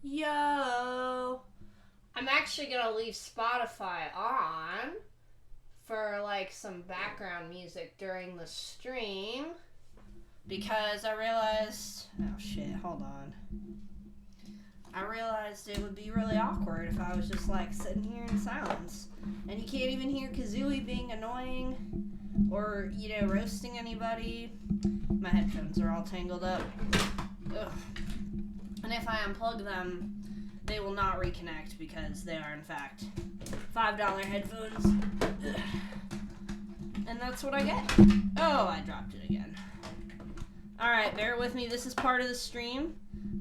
Yo! I'm actually gonna leave Spotify on for like some background music during the stream because I realized. Oh shit, hold on. I realized it would be really awkward if I was just like sitting here in silence. And you can't even hear Kazooie being annoying or, roasting anybody. My headphones are all tangled up. Ugh. And if I unplug them, they will not reconnect because they are, in fact, $5 headphones. Ugh. And that's what I get. Oh, I dropped it again. Alright, bear with me. This is part of the stream.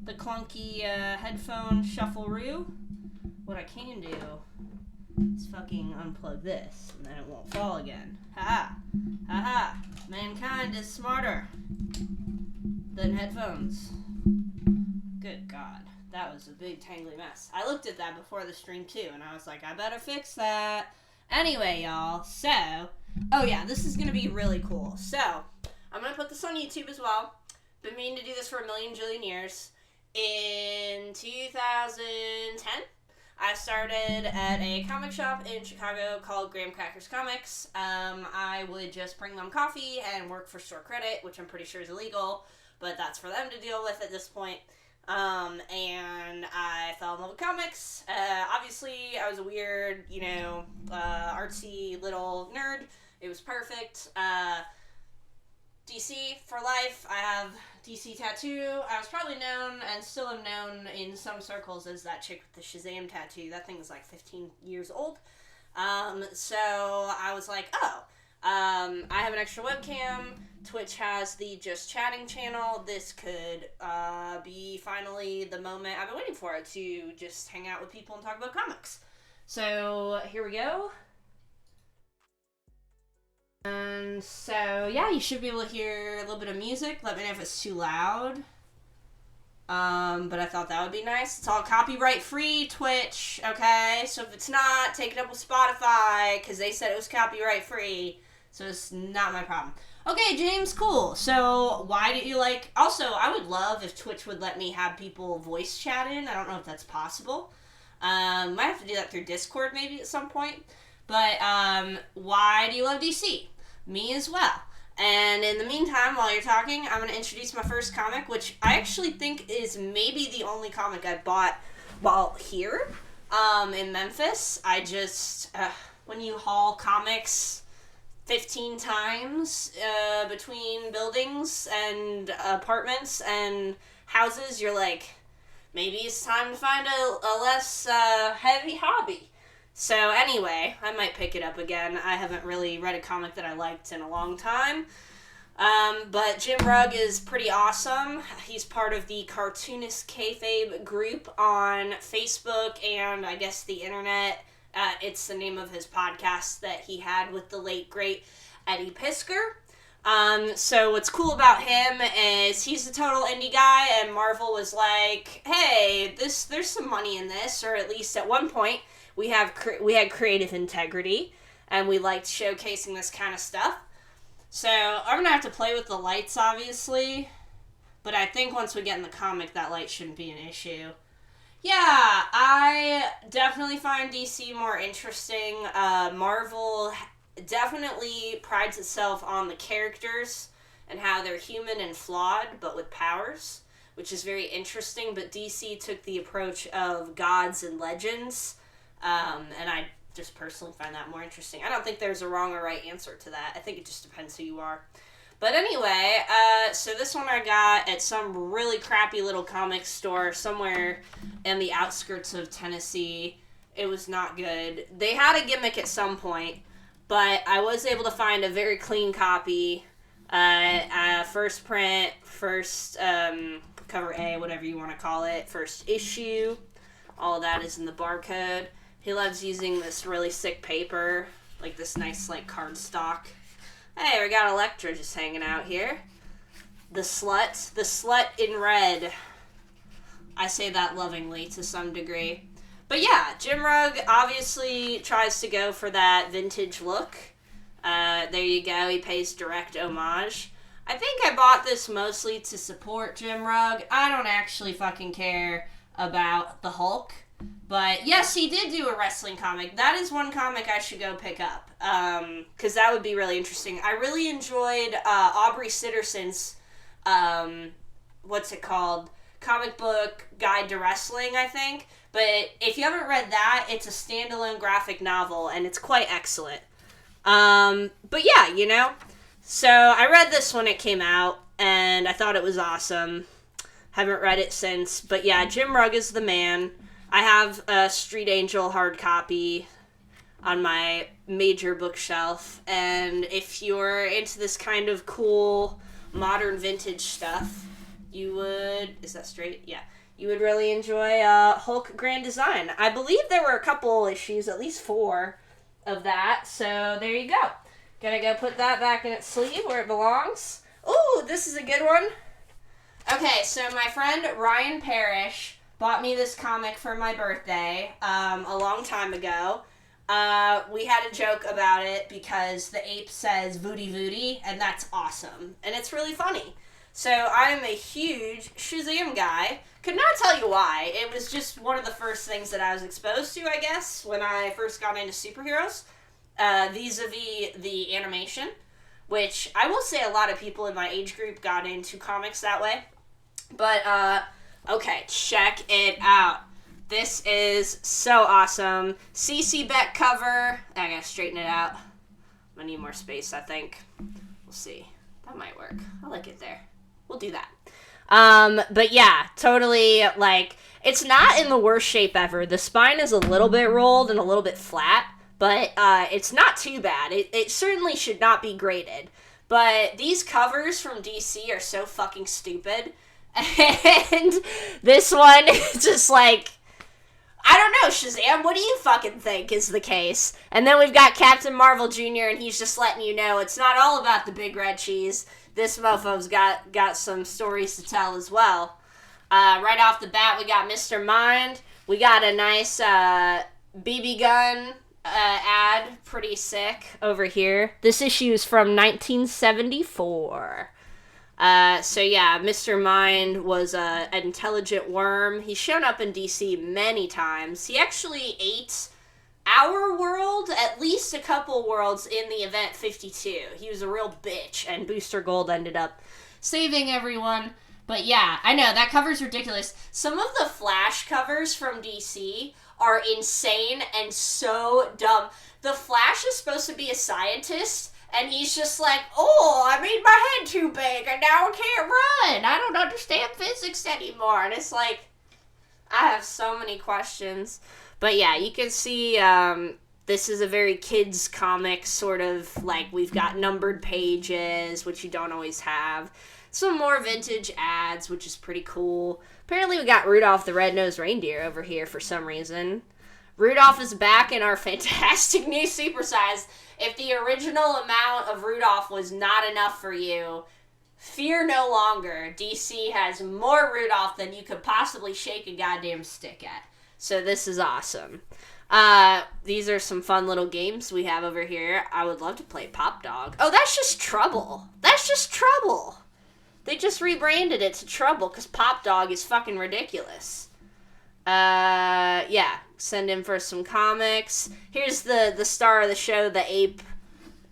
The clunky headphone shuffle-roo. What I can do is fucking unplug this, and then it won't fall again. Ha-ha. Ha-ha. Mankind is smarter than headphones. Good God. That was a big tangly mess. I looked at that before the stream too, and I was like, I better fix that. Anyway, y'all, so, oh yeah, this is going to be really cool. So, I'm going to put this on YouTube as well. Been meaning to do this for a million jillion years. In 2010, I started at a comic shop in Chicago called Graham Crackers Comics. I would just bring them coffee and work for store credit, which I'm pretty sure is illegal, but that's for them to deal with at this point. And I fell in love with comics. Obviously, I was a weird, artsy little nerd. It was perfect. DC for life. I have DC tattoo. I was probably known, and still am known in some circles, as that chick with the Shazam tattoo. That thing is like 15 years old. So I was like, I have an extra webcam. Twitch has the Just Chatting channel. This could be finally the moment I've been waiting for, to just hang out with people and talk about comics. So here we go. And so, yeah, you should be able to hear a little bit of music. Let me know if it's too loud. But I thought that would be nice. It's all copyright free, Twitch, okay? So if it's not, take it up with Spotify, because they said it was copyright free. So it's not my problem. Okay, James, cool. So why do you also, I would love if Twitch would let me have people voice chat in. I don't know if that's possible. Might have to do that through Discord maybe at some point. But why do you love DC? Me as well. And in the meantime, while you're talking, I'm going to introduce my first comic, which I actually think is maybe the only comic I bought while here in Memphis. I just, when you haul comics 15 times between buildings and apartments and houses, you're like, maybe it's time to find a less heavy hobby. So anyway, I might pick it up again. I haven't really read a comic that I liked in a long time. But Jim Rugg is pretty awesome. He's part of the Cartoonist Kayfabe group on Facebook and I guess the internet. It's the name of his podcast that he had with the late, great Eddie Pisker. So what's cool about him is he's a total indie guy, and Marvel was like, hey, there's some money in this, or at least at one point, we had creative integrity, and we liked showcasing this kind of stuff. So I'm gonna have to play with the lights, obviously, but I think once we get in the comic, that light shouldn't be an issue. Yeah, I definitely find DC more interesting. Marvel definitely prides itself on the characters and how they're human and flawed, but with powers, which is very interesting. But DC took the approach of gods and legends, and I just personally find that more interesting. I don't think there's a wrong or right answer to that. I think it just depends who you are. But anyway, so this one I got at some really crappy little comic store somewhere in the outskirts of Tennessee. It was not good. They had a gimmick at some point, but I was able to find a very clean copy. First print, first cover A, whatever you want to call it, first issue. All of that is in the barcode. He loves using this really sick paper, like this nice cardstock. Hey, we got Elektra just hanging out here. The slut in red. I say that lovingly to some degree. But yeah, Jim Rugg obviously tries to go for that vintage look. There you go, he pays direct homage. I think I bought this mostly to support Jim Rugg. I don't actually fucking care about the Hulk. But yes, he did do a wrestling comic. That is one comic I should go pick up, because that would be really interesting. I really enjoyed Aubrey Sitterson's, what's it called? Comic book guide to wrestling, I think. But if you haven't read that, it's a standalone graphic novel, and it's quite excellent. But yeah, you know. So I read this when it came out, and I thought it was awesome. Haven't read it since. But yeah, Jim Rugg is the man. I have a Street Angel hard copy on my major bookshelf, and if you're into this kind of cool modern vintage stuff, you would, is that straight? Yeah. You would really enjoy Hulk Grand Design. I believe there were a couple issues, at least 4 of that, so there you go. Gonna go put that back in its sleeve where it belongs. Ooh, this is a good one. Okay, so my friend Ryan Parrish bought me this comic for my birthday a long time ago. We had a joke about it because the ape says Voody Voody, and that's awesome. And it's really funny. So I am a huge Shazam guy. Could not tell you why. It was just one of the first things that I was exposed to, I guess, when I first got into superheroes. Vis-a-vis the animation, which I will say a lot of people in my age group got into comics that way. But, okay, check it out. This is so awesome. CC Beck cover. I gotta straighten it out. I need more space, I think. We'll see. That might work. I like it there. We'll do that. But yeah, totally, like, it's not in the worst shape ever. The spine is a little bit rolled and a little bit flat, but it's not too bad. It certainly should not be graded. But these covers from DC are so fucking stupid. And this one is just like, I don't know, Shazam, what do you fucking think is the case? And then we've got Captain Marvel Jr., and he's just letting you know it's not all about the big red cheese. This mofo's got some stories to tell as well. Right off the bat, we got Mr. Mind. We got a nice BB gun ad, pretty sick, over here. This issue is from 1974. So yeah, Mr. Mind was an intelligent worm. He's shown up in DC many times. He actually ate our world, at least a couple worlds, in the Event 52. He was a real bitch, and Booster Gold ended up saving everyone. But yeah, I know, that cover's ridiculous. Some of the Flash covers from DC are insane and so dumb. The Flash is supposed to be a scientist, and he's just like, oh, I made my head too big, and now I can't run. I don't understand physics anymore. And it's like, I have so many questions. But yeah, you can see this is a very kids comic, sort of like we've got numbered pages, which you don't always have. Some more vintage ads, which is pretty cool. Apparently we got Rudolph the Red-Nosed Reindeer over here for some reason. Rudolph is back in our fantastic new supersize. If the original amount of Rudolph was not enough for you, fear no longer. DC has more Rudolph than you could possibly shake a goddamn stick at. So this is awesome. These are some fun little games we have over here. I would love to play Pop Dog. Oh, that's just Trouble. That's just Trouble. They just rebranded it to Trouble because Pop Dog is fucking ridiculous. Yeah. Send in for some comics. Here's the star of the show, the ape,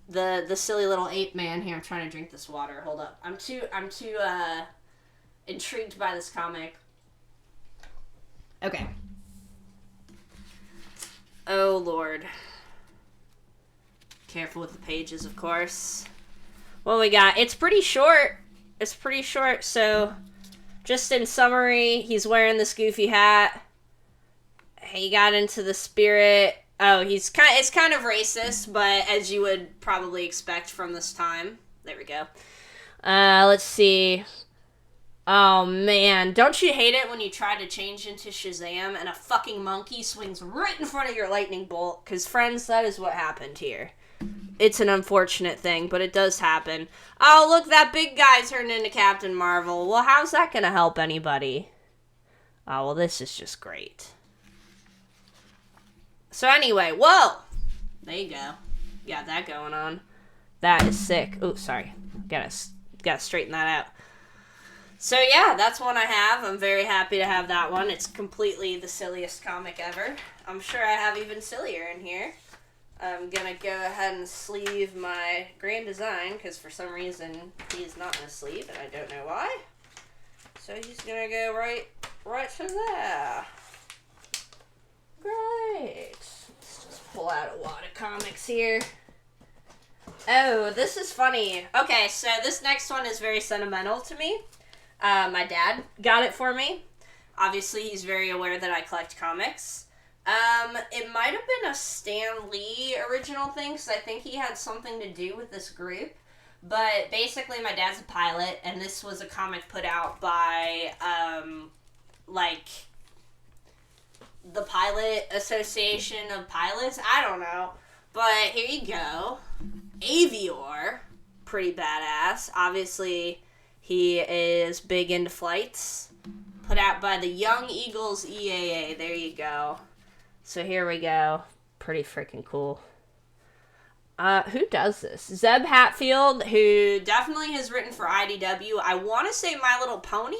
the silly little ape man. Here, I'm trying to drink this water. Hold up. I'm too intrigued by this comic. Okay. Oh, Lord. Careful with the pages, of course. What we got? It's pretty short. It's pretty short, so just in summary, he's wearing this goofy hat. He got into the spirit. Oh, it's kind of racist, but as you would probably expect from this time. There we go. Let's see. Oh, man. Don't you hate it when you try to change into Shazam and a fucking monkey swings right in front of your lightning bolt? Because, friends, that is what happened here. It's an unfortunate thing, but it does happen. Oh, look, that big guy turned into Captain Marvel. Well, how's that going to help anybody? Oh, well, this is just great. So anyway, whoa! There you go. Got that going on. That is sick. Oh, sorry. Gotta straighten that out. So yeah, that's one I have. I'm very happy to have that one. It's completely the silliest comic ever. I'm sure I have even sillier in here. I'm gonna go ahead and sleeve my Grand Design, because for some reason he's not in a sleeve, and I don't know why. So he's gonna go right to there. Great. Let's just pull out a wad of comics here. Oh, this is funny. Okay, so this next one is very sentimental to me. My dad got it for me. Obviously, he's very aware that I collect comics. It might have been a Stan Lee original thing, because I think he had something to do with this group. But basically, my dad's a pilot, and this was a comic put out by, the Pilot Association of Pilots. I don't know. But here you go. Avior. Pretty badass. Obviously, he is big into flights. Put out by the Young Eagles EAA. There you go. So here we go. Pretty freaking cool. Who does this? Zeb Hatfield, who definitely has written for IDW. I want to say My Little Pony,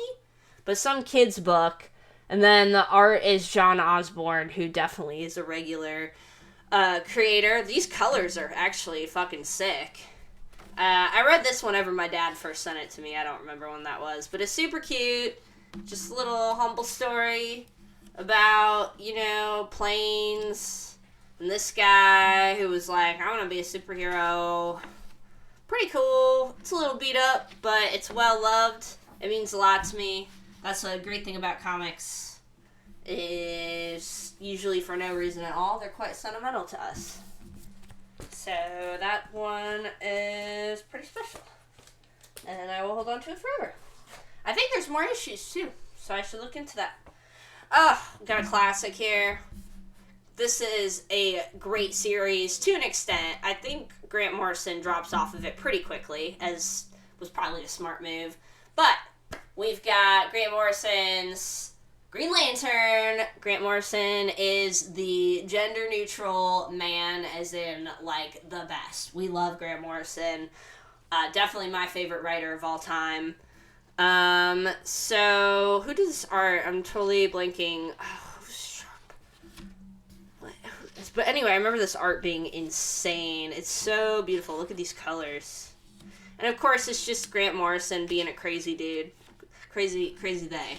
but some kid's book. And then the art is John Osborne, who definitely is a regular creator. These colors are actually fucking sick. I read this whenever my dad first sent it to me. I don't remember when that was. But it's super cute. Just a little humble story about, planes. And this guy who was like, I want to be a superhero. Pretty cool. It's a little beat up, but it's well loved. It means a lot to me. That's a great thing about comics. Is usually for no reason at all. They're quite sentimental to us. So that one is pretty special. And I will hold on to it forever. I think there's more issues too, so I should look into that. Got a classic here. This is a great series to an extent. I think Grant Morrison drops off of it pretty quickly, as was probably a smart move. But we've got Grant Morrison's Green Lantern. Grant Morrison is the gender-neutral man, as in, the best. We love Grant Morrison. Definitely my favorite writer of all time. So, who does this art? I'm totally blanking. Oh, sharp. But anyway, I remember this art being insane. It's so beautiful. Look at these colors. And of course, it's just Grant Morrison being a crazy dude. Crazy they.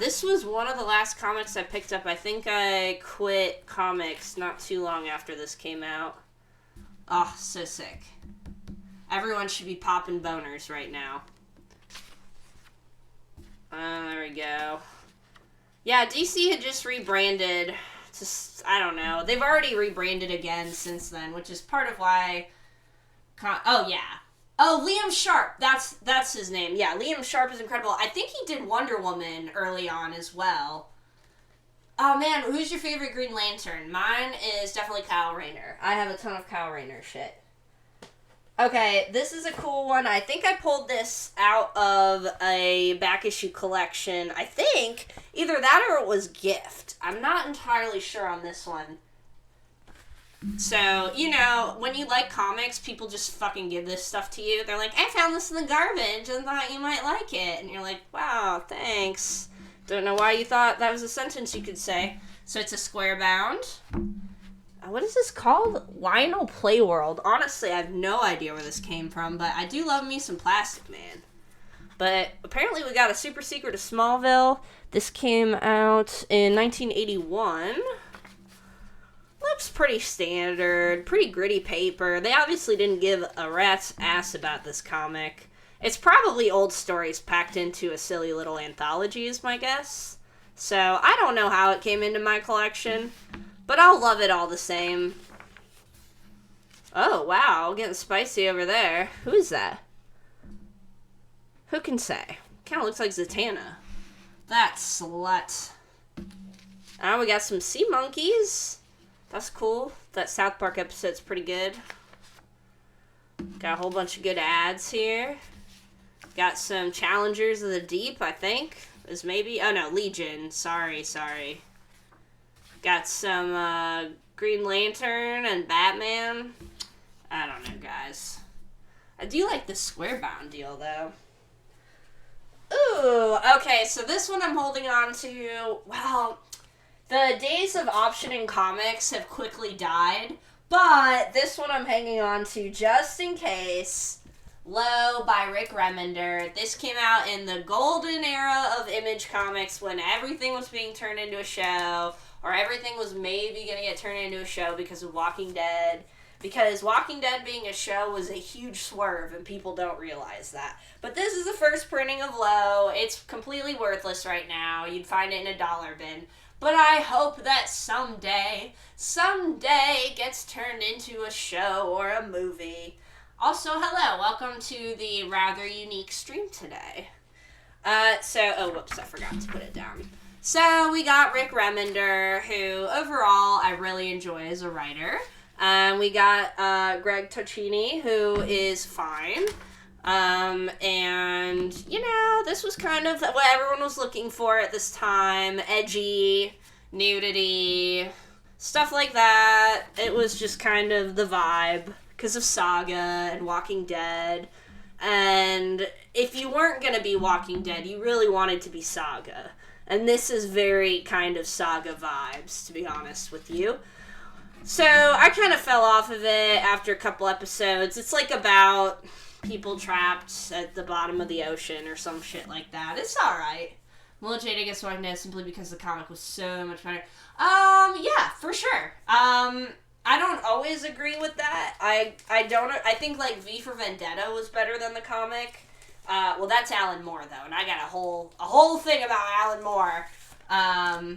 This was one of the last comics I picked up. I think I quit comics not too long after this came out. Oh, so sick. Everyone should be popping boners right now. There we go. Yeah, DC had just rebranded. I don't know. They've already rebranded again since then, which is part of why... Oh, yeah. Oh, Liam Sharp. That's his name. Yeah, Liam Sharp is incredible. I think he did Wonder Woman early on as well. Oh, man, who's your favorite Green Lantern? Mine is definitely Kyle Rayner. I have a ton of Kyle Rayner shit. Okay, this is a cool one. I think I pulled this out of a back issue collection. I think either that or it was gift. I'm not entirely sure on this one. So, when you like comics, people just fucking give this stuff to you. They're like, I found this in the garbage and thought you might like it. And you're like, wow, thanks. Don't know why you thought that was a sentence you could say. So it's a square bound. What is this called? Lionel Playworld. Honestly, I have no idea where this came from, but I do love me some Plastic Man. But apparently we got a Super Secret of Smallville. This came out in 1981. Looks pretty standard, pretty gritty paper. They obviously didn't give a rat's ass about this comic. It's probably old stories packed into a silly little anthology is my guess. So I don't know how it came into my collection, but I'll love it all the same. Oh, wow, getting spicy over there. Who is that? Who can say? Kind of looks like Zatanna. That slut. We got some sea monkeys. That's cool. That South Park episode's pretty good. Got a whole bunch of good ads here. Got some Challengers of the Deep, I think. Is maybe... Oh, no, Legion. Sorry. Got some Green Lantern and Batman. I don't know, guys. I do like the square bound deal, though. Ooh, okay, so this one I'm holding on to, well, the days of optioning comics have quickly died, but this one I'm hanging on to just in case. Low by Rick Remender. This came out in the golden era of Image Comics when everything was being turned into a show, or everything was maybe going to get turned into a show because of Walking Dead. Because Walking Dead being a show was a huge swerve, and people don't realize that. But this is the first printing of Low. It's completely worthless right now. You'd find it in a dollar bin. But I hope that someday it gets turned into a show or a movie. Also, hello, welcome to the rather unique stream today. Whoops, I forgot to put it down. So, we got Rick Remender, who, overall, I really enjoy as a writer. We got Greg Tocchini, who is fine. And, this was kind of what everyone was looking for at this time. Edgy, nudity, stuff like that. It was just kind of the vibe because of Saga and Walking Dead. And if you weren't going to be Walking Dead, you really wanted to be Saga. And this is very kind of Saga vibes, to be honest with you. So, I kind of fell off of it after a couple episodes. It's like about people trapped at the bottom of the ocean or some shit like that. It's alright. Mullet Jada gets Walking Dead simply because the comic was so much better. Yeah, for sure. I don't always agree with that. I think, like, V for Vendetta was better than the comic. Well, that's Alan Moore, though, and I got a whole thing about Alan Moore. I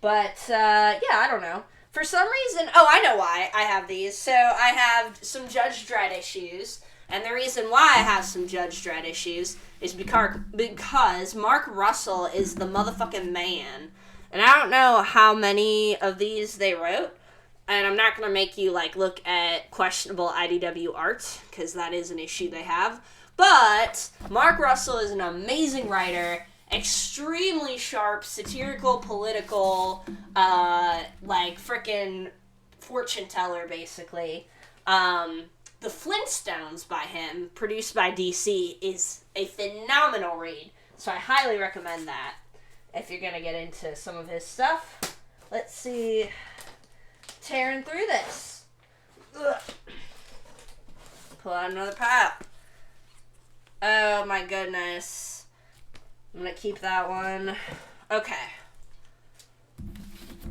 don't know. For some reason, I know why I have these. So I have some Judge Dredd issues, and the reason why I have some Judge Dredd issues is because Mark Russell is the motherfucking man. And I don't know how many of these they wrote, and I'm not going to make you, look at questionable IDW art, because that is an issue they have. But Mark Russell is an amazing writer, extremely sharp, satirical, political, frickin' fortune teller, basically. The Flintstones by him, produced by DC, is a phenomenal read. So I highly recommend that if you're going to get into some of his stuff. Let's see. Tearing through this. Ugh. Pull out another pile. Oh my goodness. I'm going to keep that one. Okay.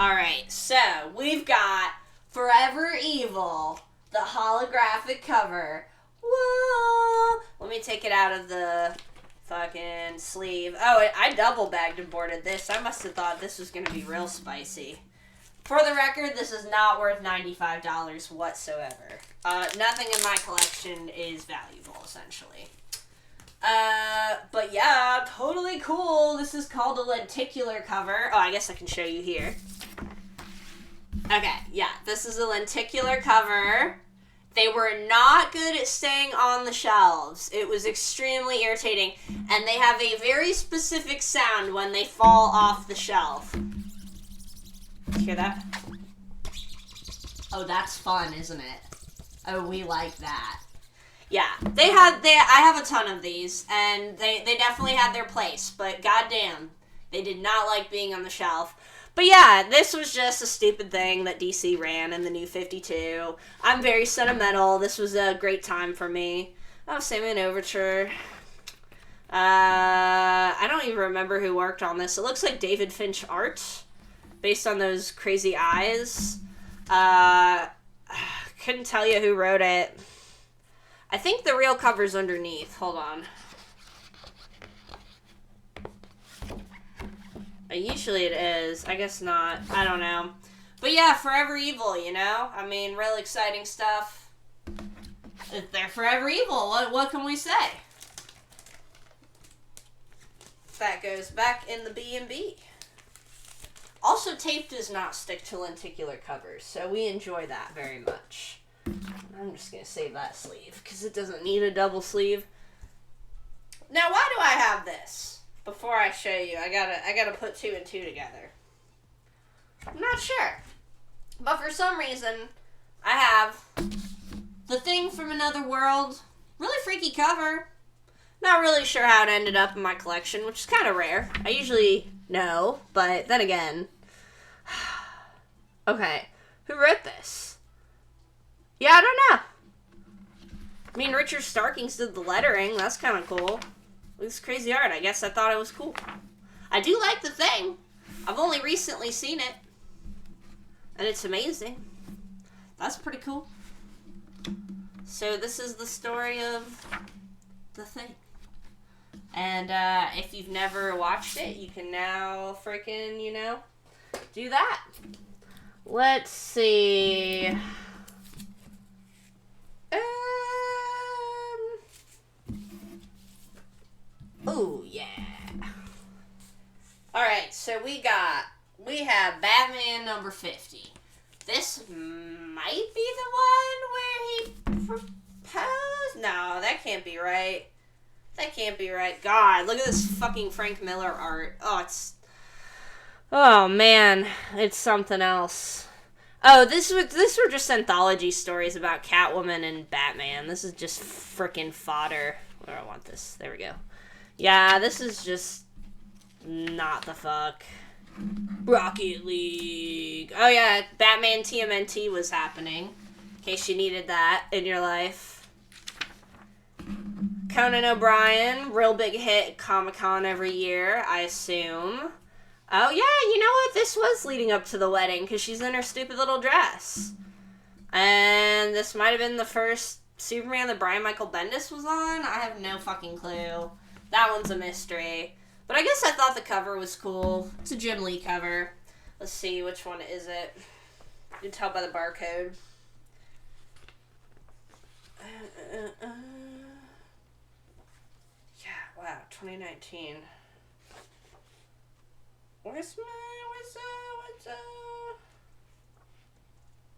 Alright, so we've got Forever Evil, the holographic cover. Whoa! Let me take it out of the fucking sleeve. Oh, I double bagged and boarded this. I must have thought this was going to be real spicy. For the record, this is not worth $95 whatsoever. Nothing in my collection is valuable, essentially. But yeah, totally cool. This is called a lenticular cover. Oh, I guess I can show you here. Okay, yeah, this is a lenticular cover. They were not good at staying on the shelves. It was extremely irritating, and they have a very specific sound when they fall off the shelf. Hear that? Oh, that's fun, isn't it? Oh, we like that. Yeah, I have a ton of these, and they definitely had their place, but goddamn, they did not like being on the shelf. But yeah, this was just a stupid thing that DC ran in the New 52. I'm very sentimental. This was a great time for me. Oh, Sandman Overture. I don't even remember who worked on this. It looks like David Finch art, based on those crazy eyes. Couldn't tell you who wrote it. I think the real cover's underneath. Hold on. Usually it is. I guess not. I don't know. But yeah, Forever Evil, you know? I mean, real exciting stuff. They're Forever Evil. What can we say? That goes back in the B&B. Also, tape does not stick to lenticular covers, so we enjoy that very much. I'm just going to save that sleeve, because it doesn't need a double sleeve. Now, why do I have this? Before I show you, I gotta put two and two together. I'm not sure. But for some reason, I have The Thing from Another World, Really freaky cover. Not really sure how it ended up in my collection, which is kind of rare. I usually know, but then again. Okay, who wrote this? Yeah, I don't know. I mean, Richard Starkings did the lettering. That's kind of cool. It's crazy art. I guess I thought it was cool. I do like the thing. I've only recently seen it. And it's amazing. That's pretty cool. So this is the story of the thing. And if you've never watched it, you can now freaking, you know, do that. Let's see. Oh, yeah. Alright, so we have Batman number 50. This might be the one where he proposed? No, that can't be right. That can't be right. God, look at this fucking Frank Miller art. Oh, man. It's something else. Oh, this were just anthology stories about Catwoman and Batman. This is just frickin' fodder. Where do I want this? There we go. Yeah, this is just not the fuck. Rocket League. Oh yeah, Batman TMNT was happening. In case you needed that in your life. Conan O'Brien, real big hit at Comic-Con every year, I assume. Oh yeah, you know what? This was leading up to the wedding because she's in her stupid little dress. And this might have been the first Superman that Brian Michael Bendis was on. I have no fucking clue. That one's a mystery. But I guess I thought the cover was cool. It's a Jim Lee cover. Let's see, which one is it? You can tell by the barcode. Yeah, wow, 2019. What's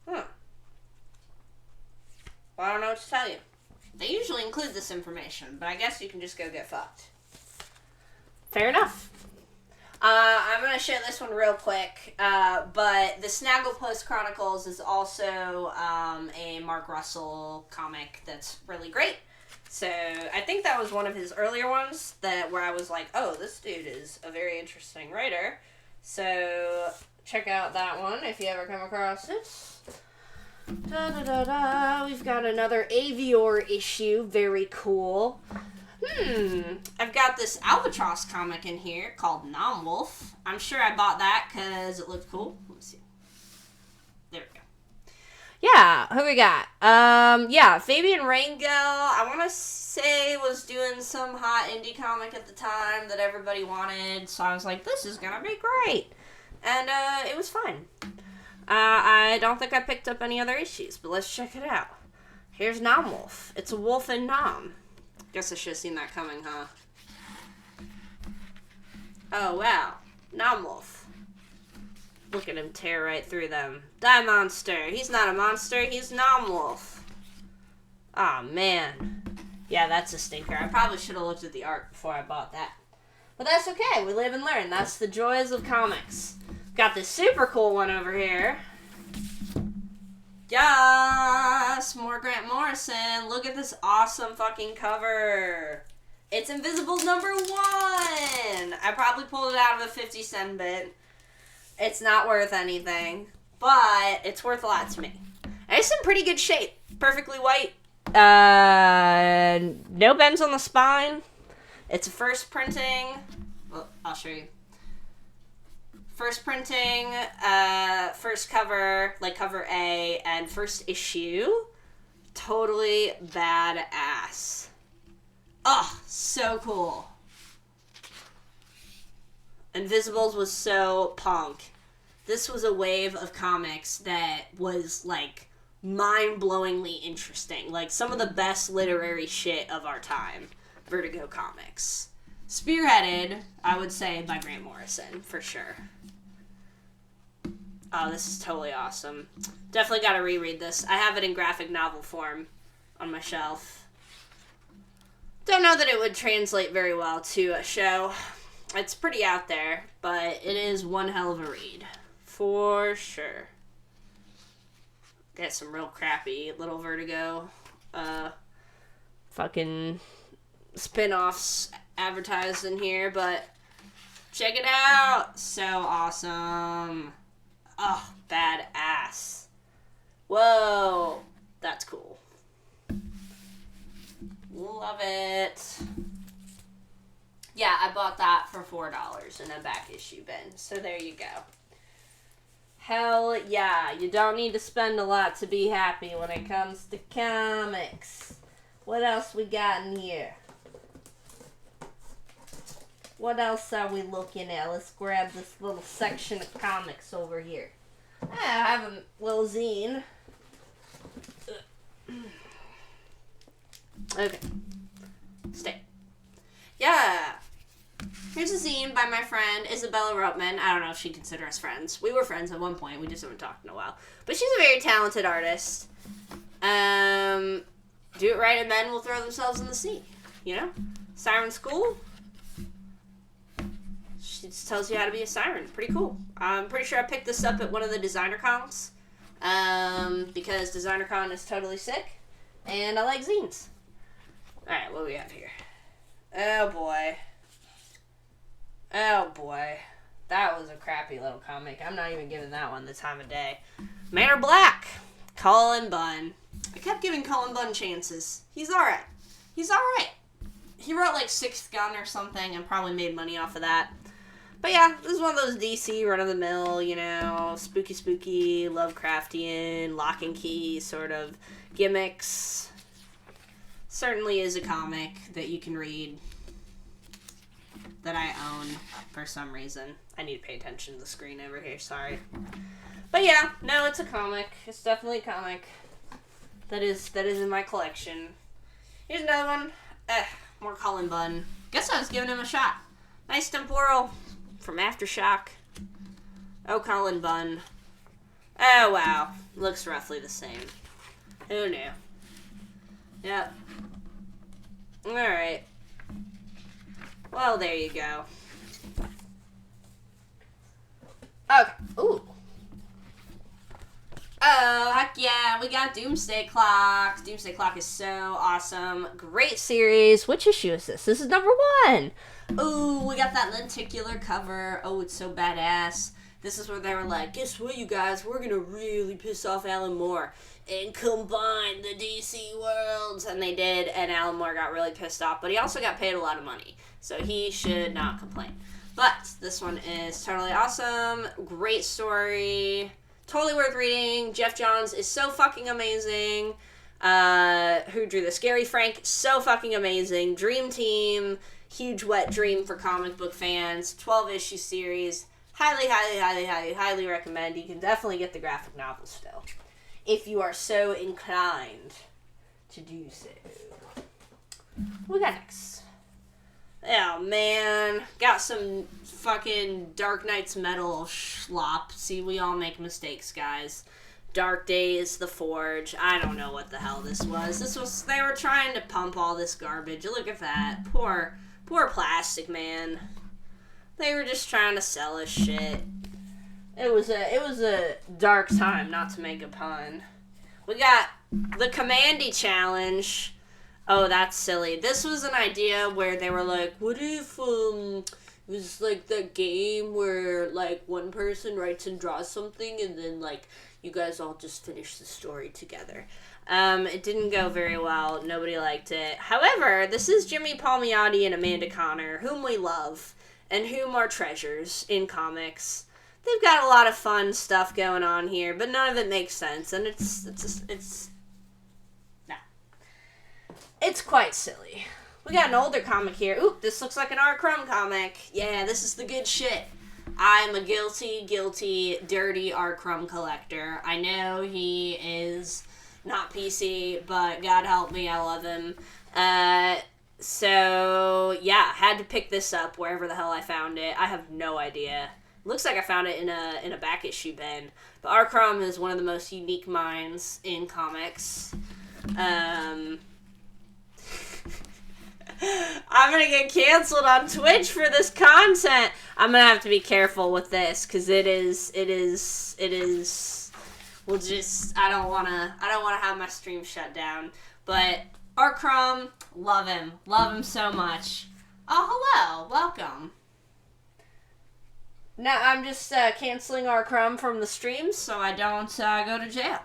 Huh. Well, I don't know what to tell you. They usually include this information, but I guess you can just go get fucked. Fair enough. I'm going to show this one real quick, but the Snagglepuss Chronicles is also a Mark Russell comic that's really great. So I think that was one of his earlier ones where I was like, oh, this dude is a very interesting writer. So check out that one if you ever come across it. We've got another Avior issue. Very cool. I've got this Albatross comic in here called Nomwolf. I'm sure I bought that because it looked cool. Let me see. There we go. Yeah, who we got? Yeah, Fabian Rangel, I want to say was doing some hot indie comic at the time that everybody wanted, so I was like, this is gonna be great. And, it was fun. I don't think I picked up any other issues, but let's check it out. Here's Nomwolf. It's a wolf in Nom. Guess I should have seen that coming, huh? Oh, wow. Nomwolf. Look at him tear right through them. Die monster. He's not a monster. He's Nomwolf. Aw, man. Yeah, that's a stinker. I probably should have looked at the art before I bought that. But that's okay. We live and learn. That's the joys of comics. Got this super cool one over here. Yes! More Grant Morrison. Look at this awesome fucking cover. It's Invisibles number 1. I probably pulled it out of a 50-cent bit. It's not worth anything, but it's worth a lot to me. And it's in pretty good shape. Perfectly white. No bends on the spine. It's a first printing. Well, I'll show you. First printing, first cover, like cover A, and first issue. Totally badass. Oh, so cool. Invisibles was so punk. This was a wave of comics that was, like, mind-blowingly interesting. Like, some of the best literary shit of our time. Vertigo Comics. Spearheaded, I would say, by Grant Morrison, for sure. Oh, this is totally awesome. Definitely gotta reread this. I have it in graphic novel form on my shelf. Don't know that it would translate very well to a show. It's pretty out there, but it is one hell of a read. For sure. Get some real crappy little Vertigo fucking spin-offs advertised in here, but check it out. So awesome. Oh, badass. Whoa. That's cool. Love it. Yeah, I bought that for $4 in a back issue bin. So there you go. Hell yeah. You don't need to spend a lot to be happy when it comes to comics. What else we got in here? What else are we looking at? Let's grab this little section of comics over here. I have a little zine. Okay. Stay. Yeah. Here's a zine by my friend Isabella Rotman. I don't know if she'd consider us friends. We were friends at one point. We just haven't talked in a while. But she's a very talented artist. Do it right and men will throw themselves in the sea. You know? Siren School. She just tells you how to be a siren. Pretty cool. I'm pretty sure I picked this up at one of the designer cons. Because designer con is totally sick. And I like zines. Alright, what do we have here? Oh boy. Oh boy. That was a crappy little comic. I'm not even giving that one the time of day. Man or Black. Cullen Bunn. I kept giving Cullen Bunn chances. He's alright. He's alright. He wrote like Sixth Gun or something and probably made money off of that. But yeah, this is one of those DC run-of-the-mill, you know, spooky, Lovecraftian, lock and key sort of gimmicks. Certainly is a comic that you can read that I own for some reason. I need to pay attention to the screen over here, sorry. But yeah, no, it's a comic. It's definitely a comic that is in my collection. Here's another one. More Cullen Bunn. Guess I was giving him a shot. Nice temporal from Aftershock. Oh, Cullen Bunn. Oh, wow. Looks roughly the same. Who knew? Yep. Alright. Well, there you go. Okay. Ooh. Oh, heck yeah. We got Doomsday Clock. Doomsday Clock is so awesome. Great series. Which issue is this? This is number 1. Ooh, we got that lenticular cover. Oh, it's so badass. This is where they were like, guess what, you guys? We're going to really piss off Alan Moore and combine the DC worlds. And they did, and Alan Moore got really pissed off. But he also got paid a lot of money, so he should not complain. But this one is totally awesome. Great story. Totally worth reading. Jeff Johns is so fucking amazing. Who drew this? Gary Frank, so fucking amazing. Dream Team, huge wet dream for comic book fans. 12-issue series. Highly recommend. You can definitely get the graphic novel still, if you are so inclined to do so. What we got next? Oh, man. Got some fucking Dark Knight's Metal schlop. See, we all make mistakes, guys. Dark Days, The Forge. I don't know what the hell this was. They were trying to pump all this garbage. Look at that. Poor Plastic Man. They were just trying to sell us shit. It was a dark time, not to make a pun. We got the Commandy Challenge. Oh, that's silly. This was an idea where they were like, what if it was like the game where like one person writes and draws something and then like you guys all just finish the story together. It didn't go very well. Nobody liked it. However, this is Jimmy Palmiotti and Amanda Conner, whom we love and whom are treasures in comics. They've got a lot of fun stuff going on here, but none of it makes sense, and it's quite silly. We got an older comic here. Ooh, this looks like an R. Crumb comic. Yeah, this is the good shit. I'm a guilty, dirty R. Crumb collector. I know he is not PC, but God help me, I love him. So, yeah, had to pick this up wherever the hell I found it. I have no idea. Looks like I found it in a back issue bin. But R. Crumb is one of the most unique minds in comics. I'm gonna get canceled on Twitch for this content. I'm gonna have to be careful with this because it is. Well, just I don't wanna have my stream shut down. But Art Crumb, love him. Love him so much. Oh, hello. Welcome. Now, I'm just canceling Art Crumb from the streams so I don't go to jail.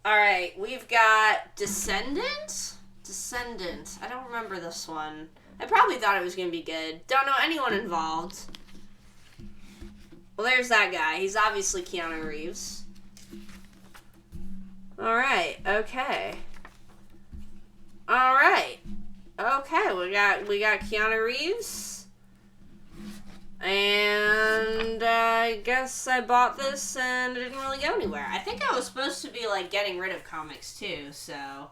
Alright, we've got Descendant? Descendant. I don't remember this one. I probably thought it was going to be good. Don't know anyone involved. Well, there's that guy. He's obviously Keanu Reeves. Alright, okay. Alright. Okay, we got Keanu Reeves. And I guess I bought this and it didn't really go anywhere. I think I was supposed to be, like, getting rid of comics, too, so...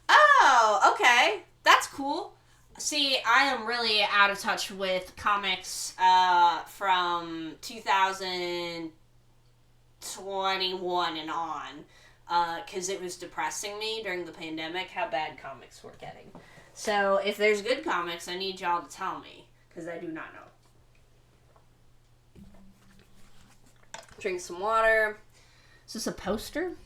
Oh, okay. That's cool. See, I am really out of touch with comics from 2021 and on. Because it was depressing me during the pandemic how bad comics were getting. So, if there's good comics, I need y'all to tell me. Because I do not know. Drink some water. Is this a poster?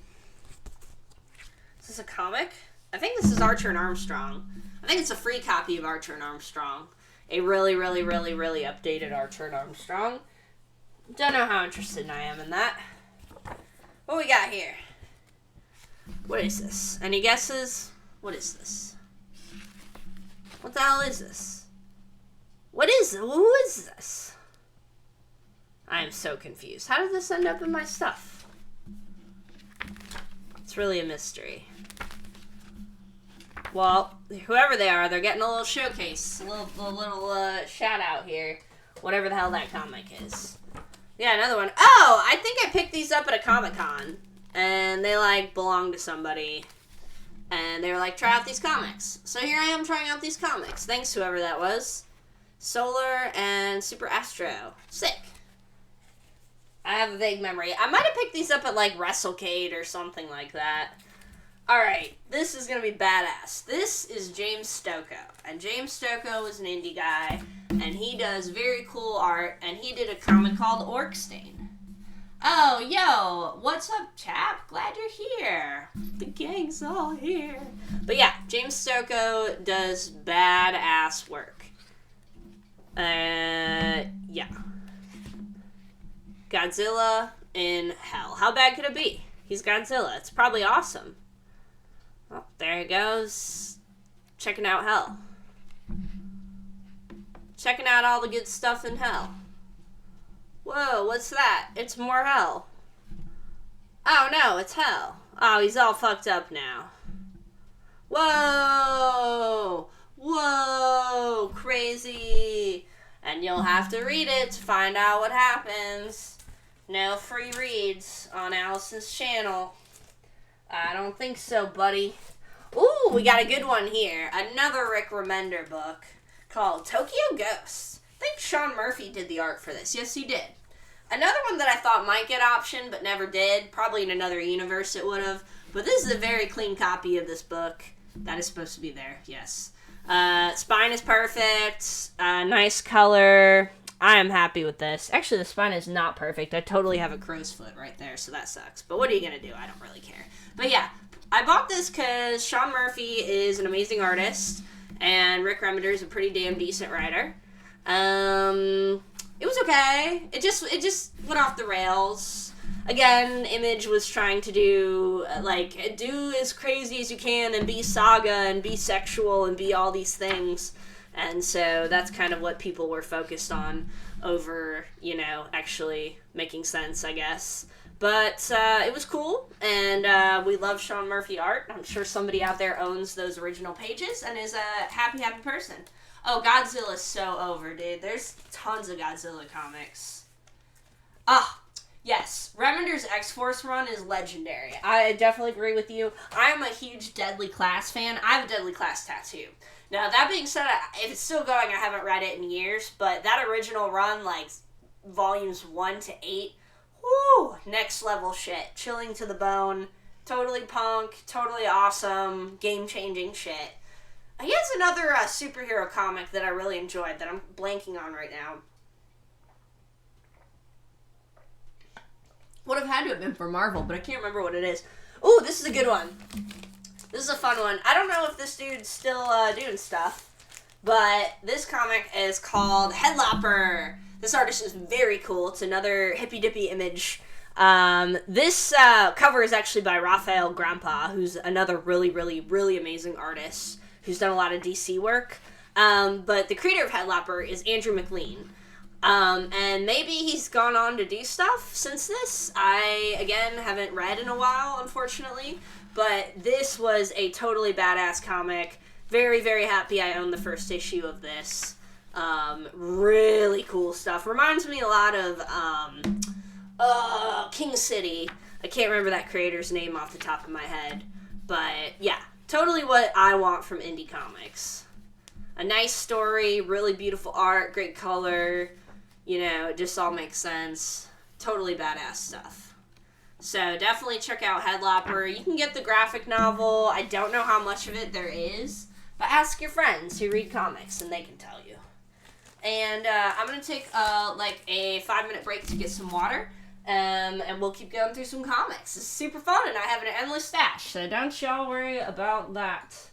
Is this a comic? I think this is Archer and Armstrong. I think it's a free copy of Archer and Armstrong. A really, really, really, really updated Archer and Armstrong. Don't know how interested I am in that. What we got here? What is this? Any guesses? What is this? What the hell is this? What is it? Who is this? I am so confused. How did this end up in my stuff? It's really a mystery. Well, whoever they are, they're getting a little showcase. A little shout out here. Whatever the hell that comic is. Yeah, another one. Oh, I think I picked these up at a Comic-Con. And they, like, belong to somebody. And they were like, try out these comics. So here I am trying out these comics. Thanks, whoever that was. Solar and Super Astro. Sick. I have a vague memory. I might have picked these up at, like, WrestleCade or something like that. Alright, this is going to be badass. This is James Stokoe. And James Stokoe is an indie guy. And he does very cool art. And he did a comic called Orkstain. Oh, yo, what's up, chap? Glad you're here. The gang's all here. But yeah, James Stokoe does badass work. Yeah. Godzilla in hell. How bad could it be? He's Godzilla. It's probably awesome. Oh, there he goes. Checking out hell. Checking out all the good stuff in hell. Whoa, what's that? It's more hell. Oh no, it's hell. Oh, he's all fucked up now. Whoa! Whoa! Crazy! And you'll have to read it to find out what happens. No free reads on Allison's channel. I don't think so, buddy. Ooh, we got a good one here. Another Rick Remender book called Tokyo Ghosts. I think Sean Murphy did the art for this. Yes, he did. Another one that I thought might get optioned, but never did. Probably in another universe it would have. But this is a very clean copy of this book. That is supposed to be there, yes. Spine is perfect. Nice color. I am happy with this. Actually, the spine is not perfect. I totally have a crow's foot right there, so that sucks. But what are you going to do? I don't really care. But yeah, I bought this because Sean Murphy is an amazing artist, and Rick Remender is a pretty damn decent writer. It was okay. It just went off the rails. Again, Image was trying to do, like, do as crazy as you can and be saga and be sexual and be all these things. And so that's kind of what people were focused on over, you know, actually making sense, I guess. But it was cool, and we love Sean Murphy art. I'm sure somebody out there owns those original pages and is a happy person. Oh, Godzilla's so over, dude. There's tons of Godzilla comics. Ah, yes. Remender's X-Force run is legendary. I definitely agree with you. I'm a huge Deadly Class fan. I have a Deadly Class tattoo. Now, that being said, if it's still going, I haven't read it in years, but that original run, like, volumes 1 to 8, whoo, next level shit. Chilling to the bone. Totally punk. Totally awesome. Game-changing shit. He has another superhero comic that I really enjoyed that I'm blanking on right now. Would have had to have been for Marvel, but I can't remember what it is. Ooh, this is a good one. This is a fun one. I don't know if this dude's still doing stuff, but this comic is called Headlopper. This artist is very cool. It's another hippy-dippy image. This cover is actually by Raphael Grandpa, who's another really, really, really amazing artist who's done a lot of DC work. But the creator of Headlopper is Andrew McLean. And maybe he's gone on to do stuff since this. I, again, haven't read in a while, unfortunately. But this was a totally badass comic. Very, very happy I own the first issue of this. Really cool stuff. Reminds me a lot of, King City. I can't remember that creator's name off the top of my head. But, yeah. Totally what I want from indie comics. A nice story, really beautiful art, great color. You know, it just all makes sense. Totally badass stuff. So definitely check out Headlopper. You can get the graphic novel. I don't know how much of it there is, but ask your friends who read comics and they can tell you. And I'm going to take like a 5-minute break to get some water, and we'll keep going through some comics. It's super fun, and I have an endless stash, so don't y'all worry about that.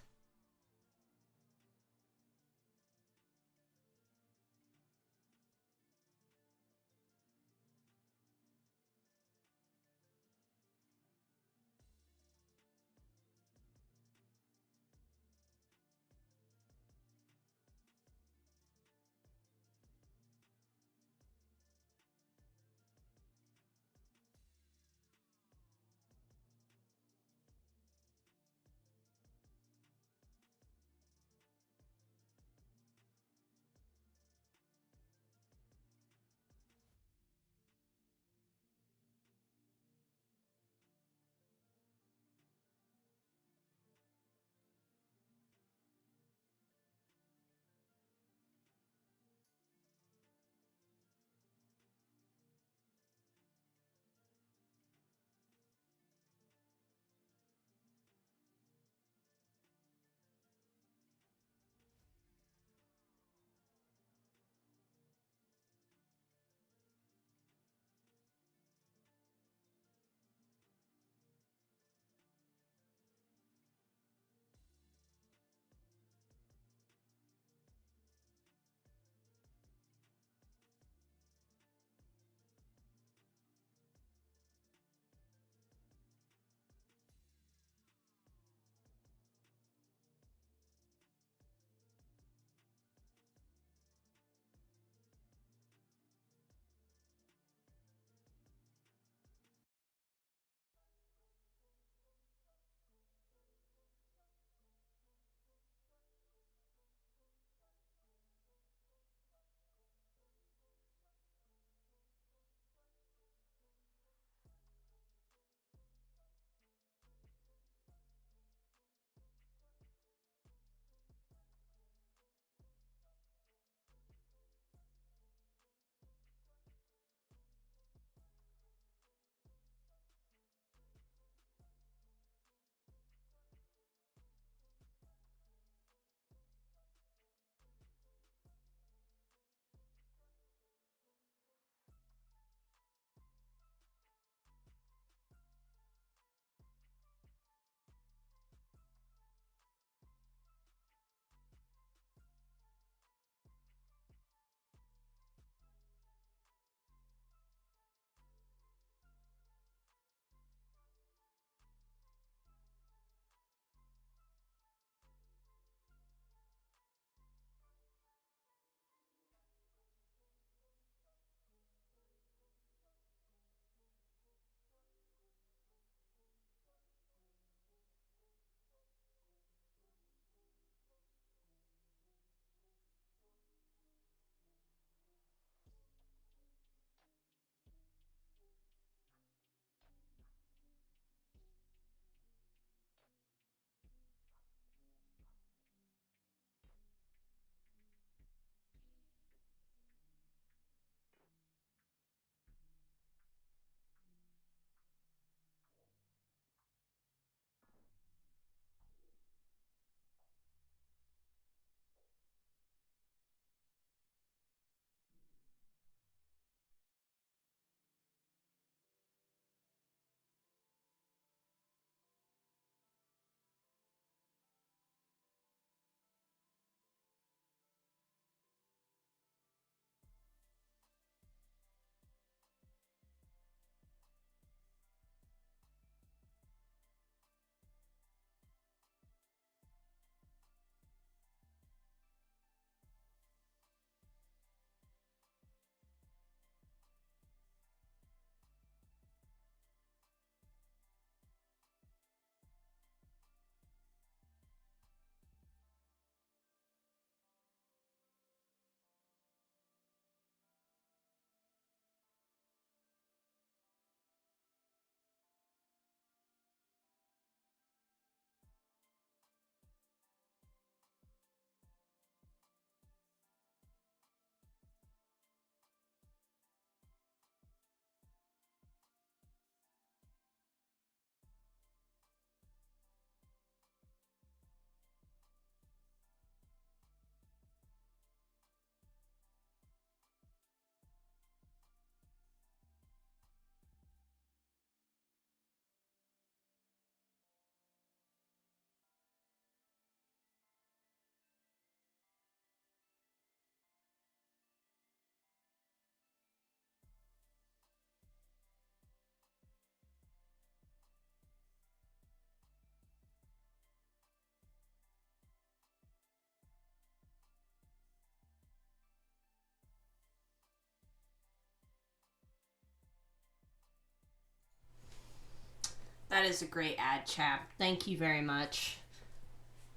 That is a great ad, chap. Thank you very much.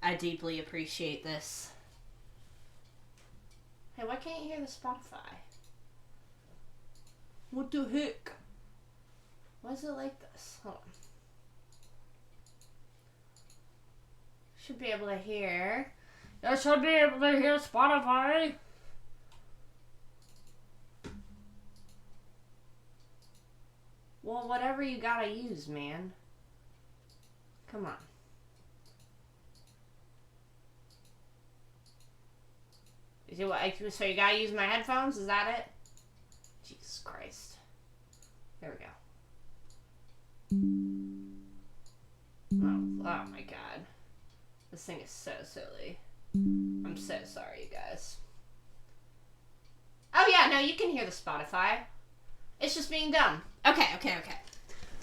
I deeply appreciate this. Hey, why can't you hear the Spotify? What the heck? Why is it like this? Hold on. Should be able to hear. I should be able to hear Spotify. Well, whatever you gotta use, man. Come on. So you gotta use my headphones? Is that it? Jesus Christ. There we go. Oh my god. This thing is so silly. I'm so sorry, you guys. Oh yeah, no, you can hear the Spotify. It's just being dumb. Okay.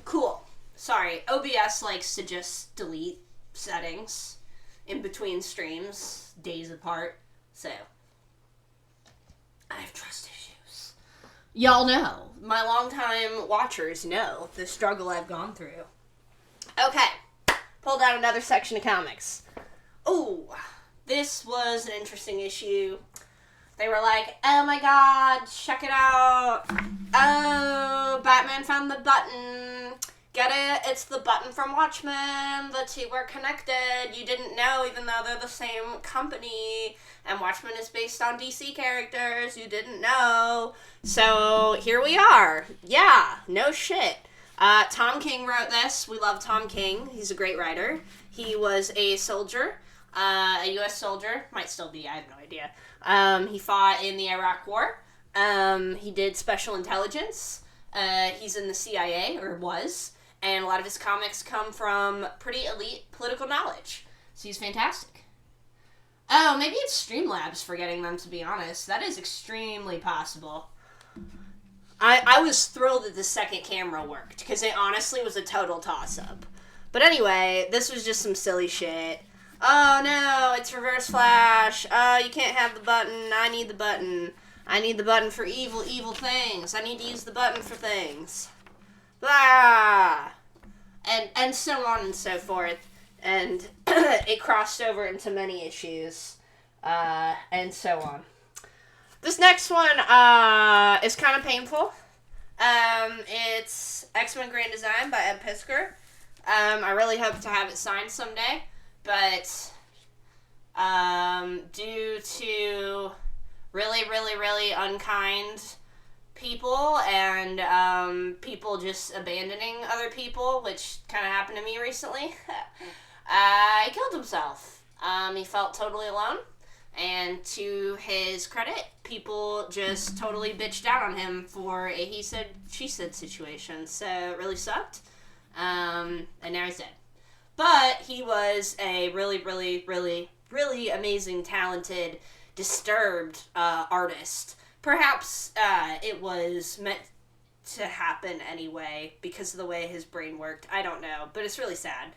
Cool. Sorry, OBS likes to just delete settings in between streams, days apart, so I have trust issues. Y'all know, my longtime watchers know the struggle I've gone through. Okay, pulled out another section of comics. Ooh, this was an interesting issue. They were like, oh my god, check it out. Oh, Batman found the button. Get it? It's the button from Watchmen. The two were connected. You didn't know, even though they're the same company. And Watchmen is based on DC characters. You didn't know. So, here we are. Yeah, no shit. Tom King wrote this. We love Tom King. He's a great writer. He was a soldier. A U.S. soldier. Might still be, I have no idea. He fought in the Iraq War. He did special intelligence. He's in the CIA, or was. And a lot of his comics come from pretty elite political knowledge. So he's fantastic. Oh, maybe it's Streamlabs forgetting them, to be honest. That is extremely possible. I was thrilled that the second camera worked, because it honestly was a total toss-up. But anyway, this was just some silly shit. Oh no, it's Reverse Flash. Oh, you can't have the button. I need the button. I need the button for evil, evil things. I need to use the button for things. Blah! And so on and so forth. And it crossed over into many issues. And so on. This next one is kind of painful. It's X-Men Grand Design by Ed Piskor. I really hope to have it signed someday. But due to really unkind people and people just abandoning other people, which kind of happened to me recently, he killed himself. He felt totally alone, and to his credit, people just totally bitched out on him for a he said, she said situation, so it really sucked, and now he's dead. But he was a really amazing, talented, disturbed artist. Perhaps it was meant to happen anyway because of the way his brain worked. I don't know, but it's really sad.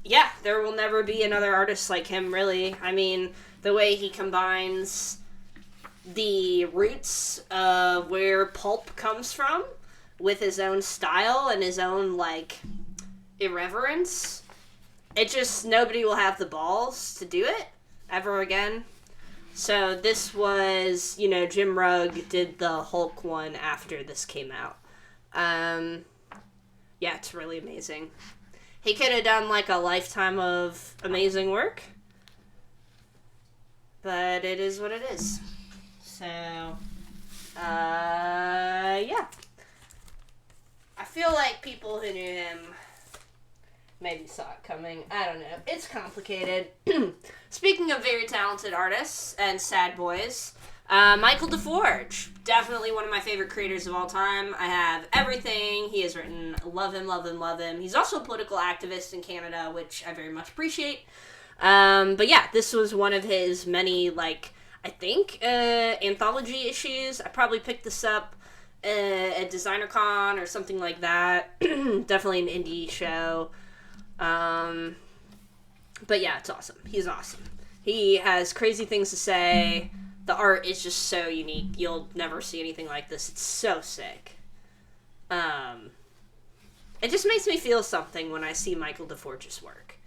Yeah, there will never be another artist like him, really. I mean, the way he combines the roots of where pulp comes from with his own style and his own, like, irreverence. It just, nobody will have the balls to do it ever again. So this was, Jim Rugg did the Hulk one after this came out. Yeah, it's really amazing. He could have done, like, a lifetime of amazing work. But it is what it is. So, yeah. I feel like people who knew him maybe saw it coming. I don't know. It's complicated. Speaking of very talented artists and sad boys, Michael DeForge. Definitely one of my favorite creators of all time. I have everything he has written. Love him. He's also a political activist in Canada, which I very much appreciate. But yeah, this was one of his many, I think, anthology issues. I probably picked this up at DesignerCon or something like that. Definitely an indie show. But yeah, it's awesome. He's awesome. He has crazy things to say. The art is just so unique. You'll never see anything like this. It's so sick. It just makes me feel something when I see Michael DeForge's work.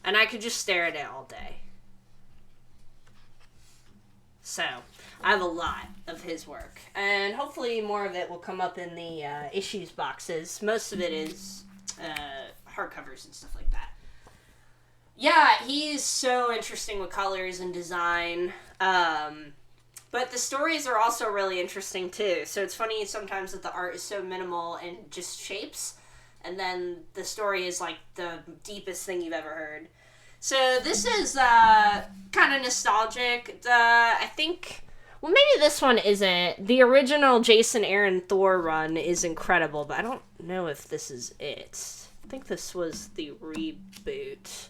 And I could just stare at it all day. So, I have a lot of his work. And hopefully more of it will come up in the issues boxes. Most of it is hardcovers and stuff like that. Yeah, he's so interesting with colors and design. But the stories are also really interesting too. So it's funny sometimes that the art is so minimal and just shapes. And then the story is like the deepest thing you've ever heard. So this is kind of nostalgic. I think, well, maybe this one isn't. The original Jason Aaron Thor run is incredible, but I don't know if this is it. I think this was the reboot.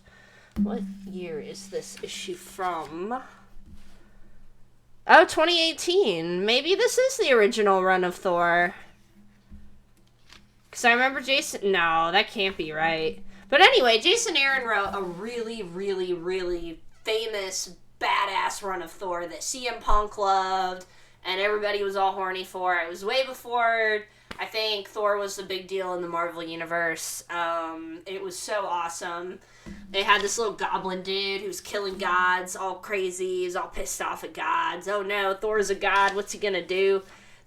What year is this issue from? Oh, 2018. Maybe this is the original run of Thor. Because I remember Jason... No, that can't be right. But anyway, Jason Aaron wrote a really, really, really famous, badass run of Thor that CM Punk loved, and everybody was all horny for. It was way before, I think, Thor was the big deal in the Marvel Universe. It was so awesome. They had this little goblin dude who was killing gods, all crazy. He's all pissed off at gods. Oh no, Thor's a god. What's he gonna do?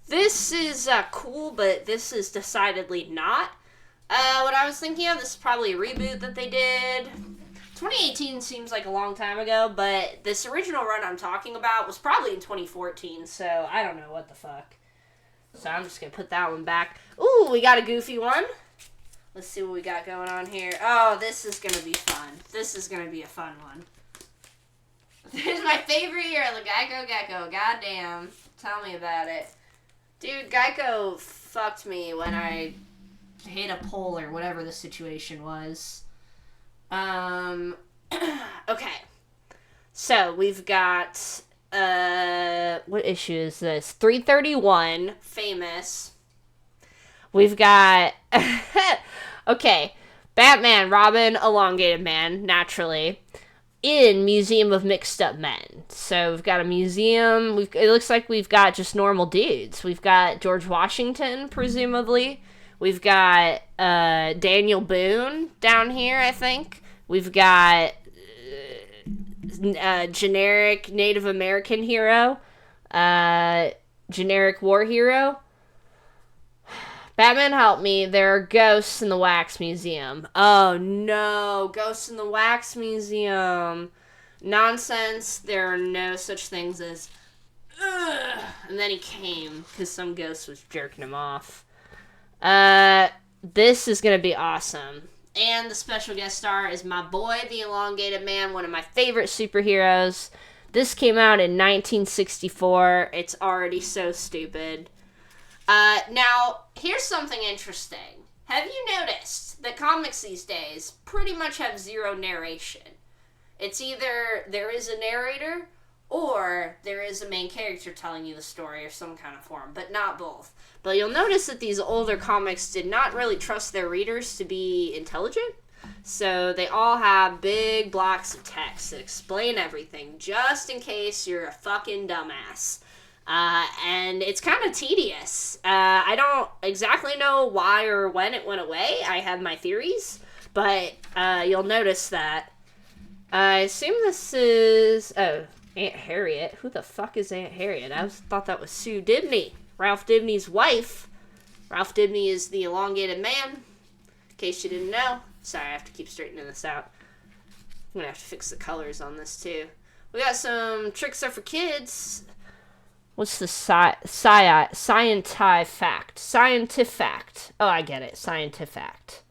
This is cool, but this is decidedly not what I was thinking of. This is probably a reboot that they did. 2018 seems like a long time ago, but this original run I'm talking about was probably in 2014, so I don't know what the fuck. So I'm just gonna put that one back. Ooh, we got a goofy one. Let's see what we got going on here. Oh, this is going to be fun. This is going to be a fun one. This is my favorite year, the Gecko. Goddamn. Tell me about it. Dude, Geico fucked me when I hit a pole or whatever the situation was. Okay. So, we've got, what issue is this? 331, famous. We've got, okay, Batman, Robin, Elongated Man, naturally, in Museum of Mixed Up Men. So we've got a museum, it looks like we've got just normal dudes. We've got George Washington, presumably. We've got Daniel Boone down here, I think. We've got generic Native American hero, generic war hero. Batman, help me. There are ghosts in the Wax Museum. Oh, no. Ghosts in the Wax Museum. Nonsense. There are no such things as... Ugh. And then he came because some ghost was jerking him off. This is going to be awesome. And the special guest star is my boy, the Elongated Man, one of my favorite superheroes. This came out in 1964. It's already so stupid. Now, here's something interesting. Have you noticed that comics these days pretty much have zero narration? It's either there is a narrator or there is a main character telling you the story or some kind of form, but not both. But you'll notice that these older comics did not really trust their readers to be intelligent, so they all have big blocks of text that explain everything, just in case you're a fucking dumbass. And it's kind of tedious. I don't exactly know why or when it went away. I have my theories, but you'll notice that. I assume this is... Oh, Aunt Harriet. Who the fuck is Aunt Harriet? I thought that was Sue Dibney, Ralph Dibney's wife. Ralph Dibney is the Elongated Man, in case you didn't know. Sorry, I have to keep straightening this out. I'm gonna have to fix the colors on this, too. We got some tricks are for kids. What's the scientific fact? Scientific fact. Oh, I get it. Scientific fact.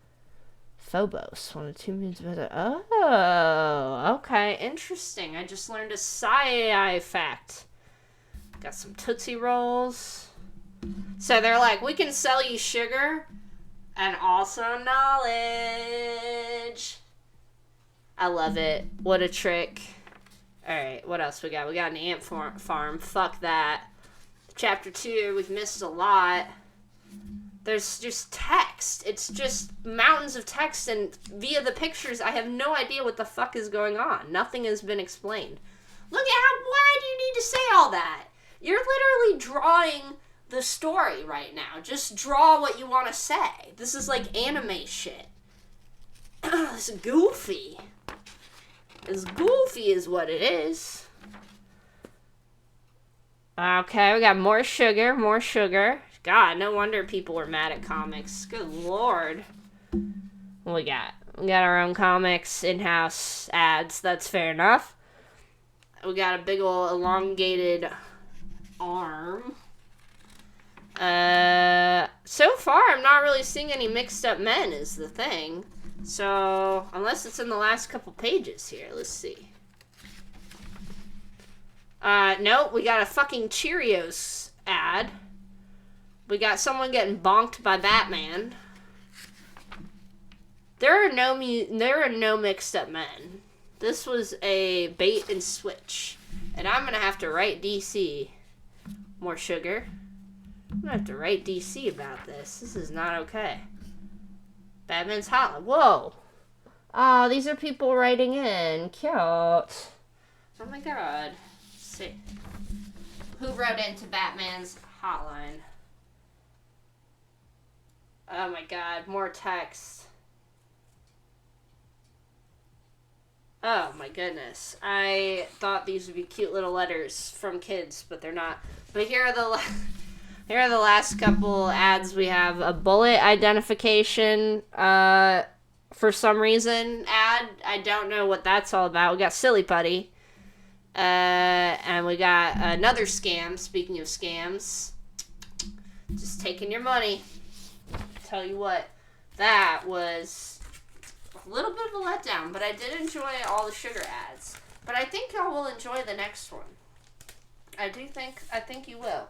Phobos. One of two means better. Oh, okay. Interesting. I just learned a sci fact. Got some Tootsie Rolls. So they're like, we can sell you sugar and also knowledge. I love it. What a trick. Alright, what else we got? We got an ant farm. Fuck that. Chapter 2, we've missed a lot. There's just text. It's just mountains of text, and via the pictures, I have no idea what the fuck is going on. Nothing has been explained. Look at why do you need to say all that? You're literally drawing the story right now. Just draw what you want to say. This is like anime shit. It's goofy. It's goofy is what it is. Okay, we got more sugar, more sugar. God, no wonder people were mad at comics. Good lord. What we got? We got our own comics, in-house ads. That's fair enough. We got a big ol' elongated arm. So far, I'm not really seeing any mixed up men is the thing. So, unless it's in the last couple pages here. Let's see. Nope, we got a fucking Cheerios ad. We got someone getting bonked by Batman. There are no mixed up men. This was a bait and switch. And I'm gonna have to write DC. More sugar. I'm gonna have to write DC about this. This is not okay. Batman's hotline. Whoa. Oh, these are people writing in. Cute. Oh my god. Let's see. Who wrote into Batman's hotline? Oh my god. More text. Oh my goodness. I thought these would be cute little letters from kids, but they're not. But here are the last couple ads. We have a bullet identification for some reason ad. I don't know what that's all about. We got Silly Putty. And we got another scam. Speaking of scams, just taking your money. Tell you what, that was a little bit of a letdown, but I did enjoy all the sugar ads. But I think y'all will enjoy the next one. I think you will.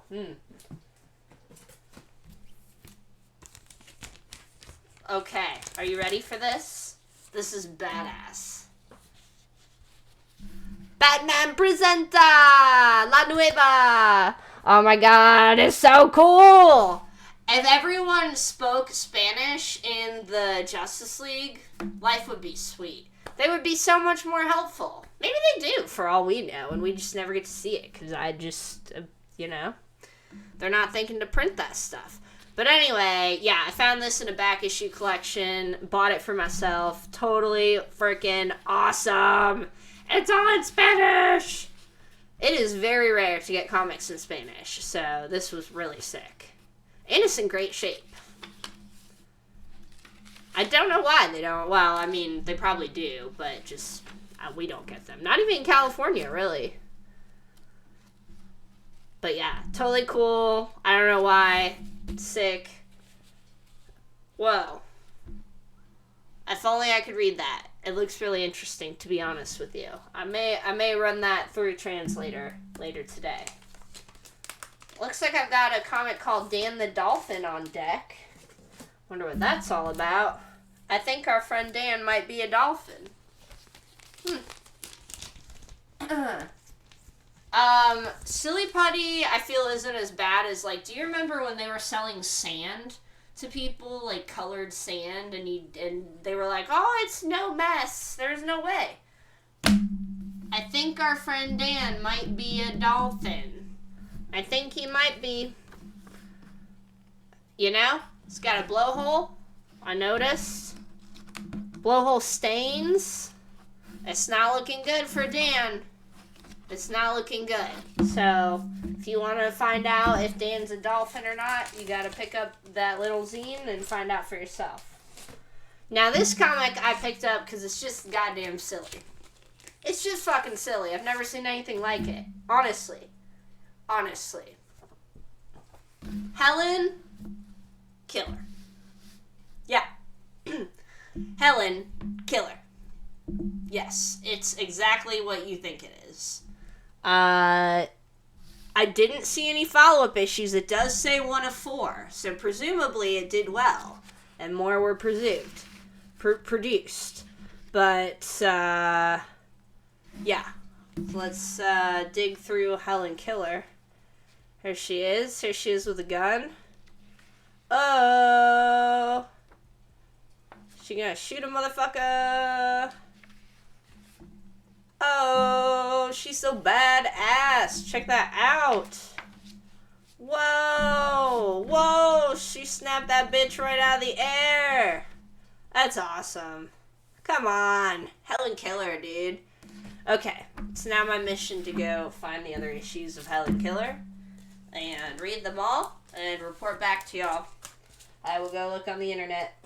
Okay, are you ready for this? This is badass. Batman Presenta La Nueva. Oh my god, it's so cool. If everyone spoke Spanish in the Justice League, life would be sweet. They would be so much more helpful. Maybe they do, for all we know, and we just never get to see it, because I just, they're not thinking to print that stuff. But anyway, yeah, I found this in a back issue collection, bought it for myself, totally freaking awesome. It's all in Spanish! It is very rare to get comics in Spanish, so this was really sick. And it's in great shape. I don't know why they don't. Well, I mean, they probably do, but just we don't get them. Not even in California, really. But yeah, totally cool. I don't know why. Sick. Whoa. If only I could read that. It looks really interesting, to be honest with you. I may run that through translator later today. Looks like I've got a comic called Dan the Dolphin on deck. Wonder what that's all about. I think our friend Dan might be a dolphin. Silly Putty, I feel isn't as bad as, like, do you remember when they were selling sand to people, like colored sand, and they were like, oh, it's no mess. There's no way. I think our friend Dan might be a dolphin. I think he might be. You know? It's got a blowhole. I noticed. Blowhole stains. It's not looking good for Dan. It's not looking good. So, if you want to find out if Dan's a dolphin or not, you got to pick up that little zine and find out for yourself. Now, this comic I picked up because it's just goddamn silly. It's just fucking silly. I've never seen anything like it. Honestly. Helen Killer. Yeah. Helen Killer. Yes, it's exactly what you think it is. I didn't see any follow-up issues. It does say 1 of 4, so presumably it did well, and more were produced. But, yeah. Let's dig through Helen Killer. Here she is. Here she is with a gun. Oh! She gonna shoot a motherfucker! Oh, she's so badass. Check that out. Whoa! Whoa! She snapped that bitch right out of the air! That's awesome. Come on. Helen Keller, dude. Okay, it's now my mission to go find the other issues of Helen Keller and read them all and report back to y'all. I will go look on the internet.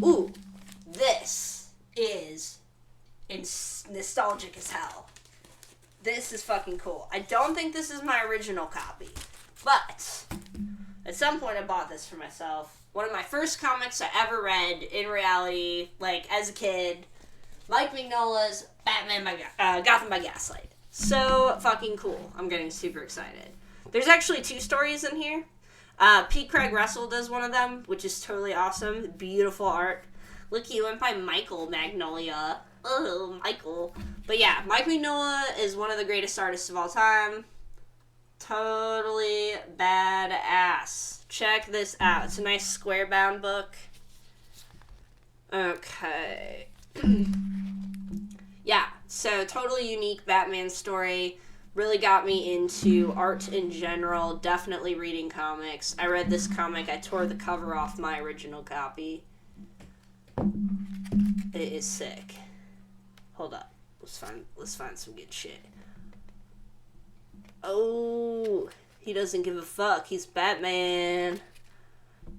Ooh, this is nostalgic as hell. This is fucking cool. I don't think this is my original copy, but at some point I bought this for myself. One of my first comics I ever read in reality, like as a kid, Mike Mignola's Batman by Gotham by Gaslight. So fucking cool. I'm getting super excited. There's actually 2 stories in here. Pete Craig Russell does one of them, which is totally awesome. Beautiful art. Look, he went by Michael Magnolia. Oh, Michael. But yeah, Mike Mignola is one of the greatest artists of all time. Totally badass. Check this out. It's a nice square bound book. Okay. Yeah, so totally unique Batman story. Really got me into art in general. Definitely reading comics. I read this comic. I tore the cover off my original copy. It is sick. Hold up. Let's find some good shit. Oh, he doesn't give a fuck. He's Batman.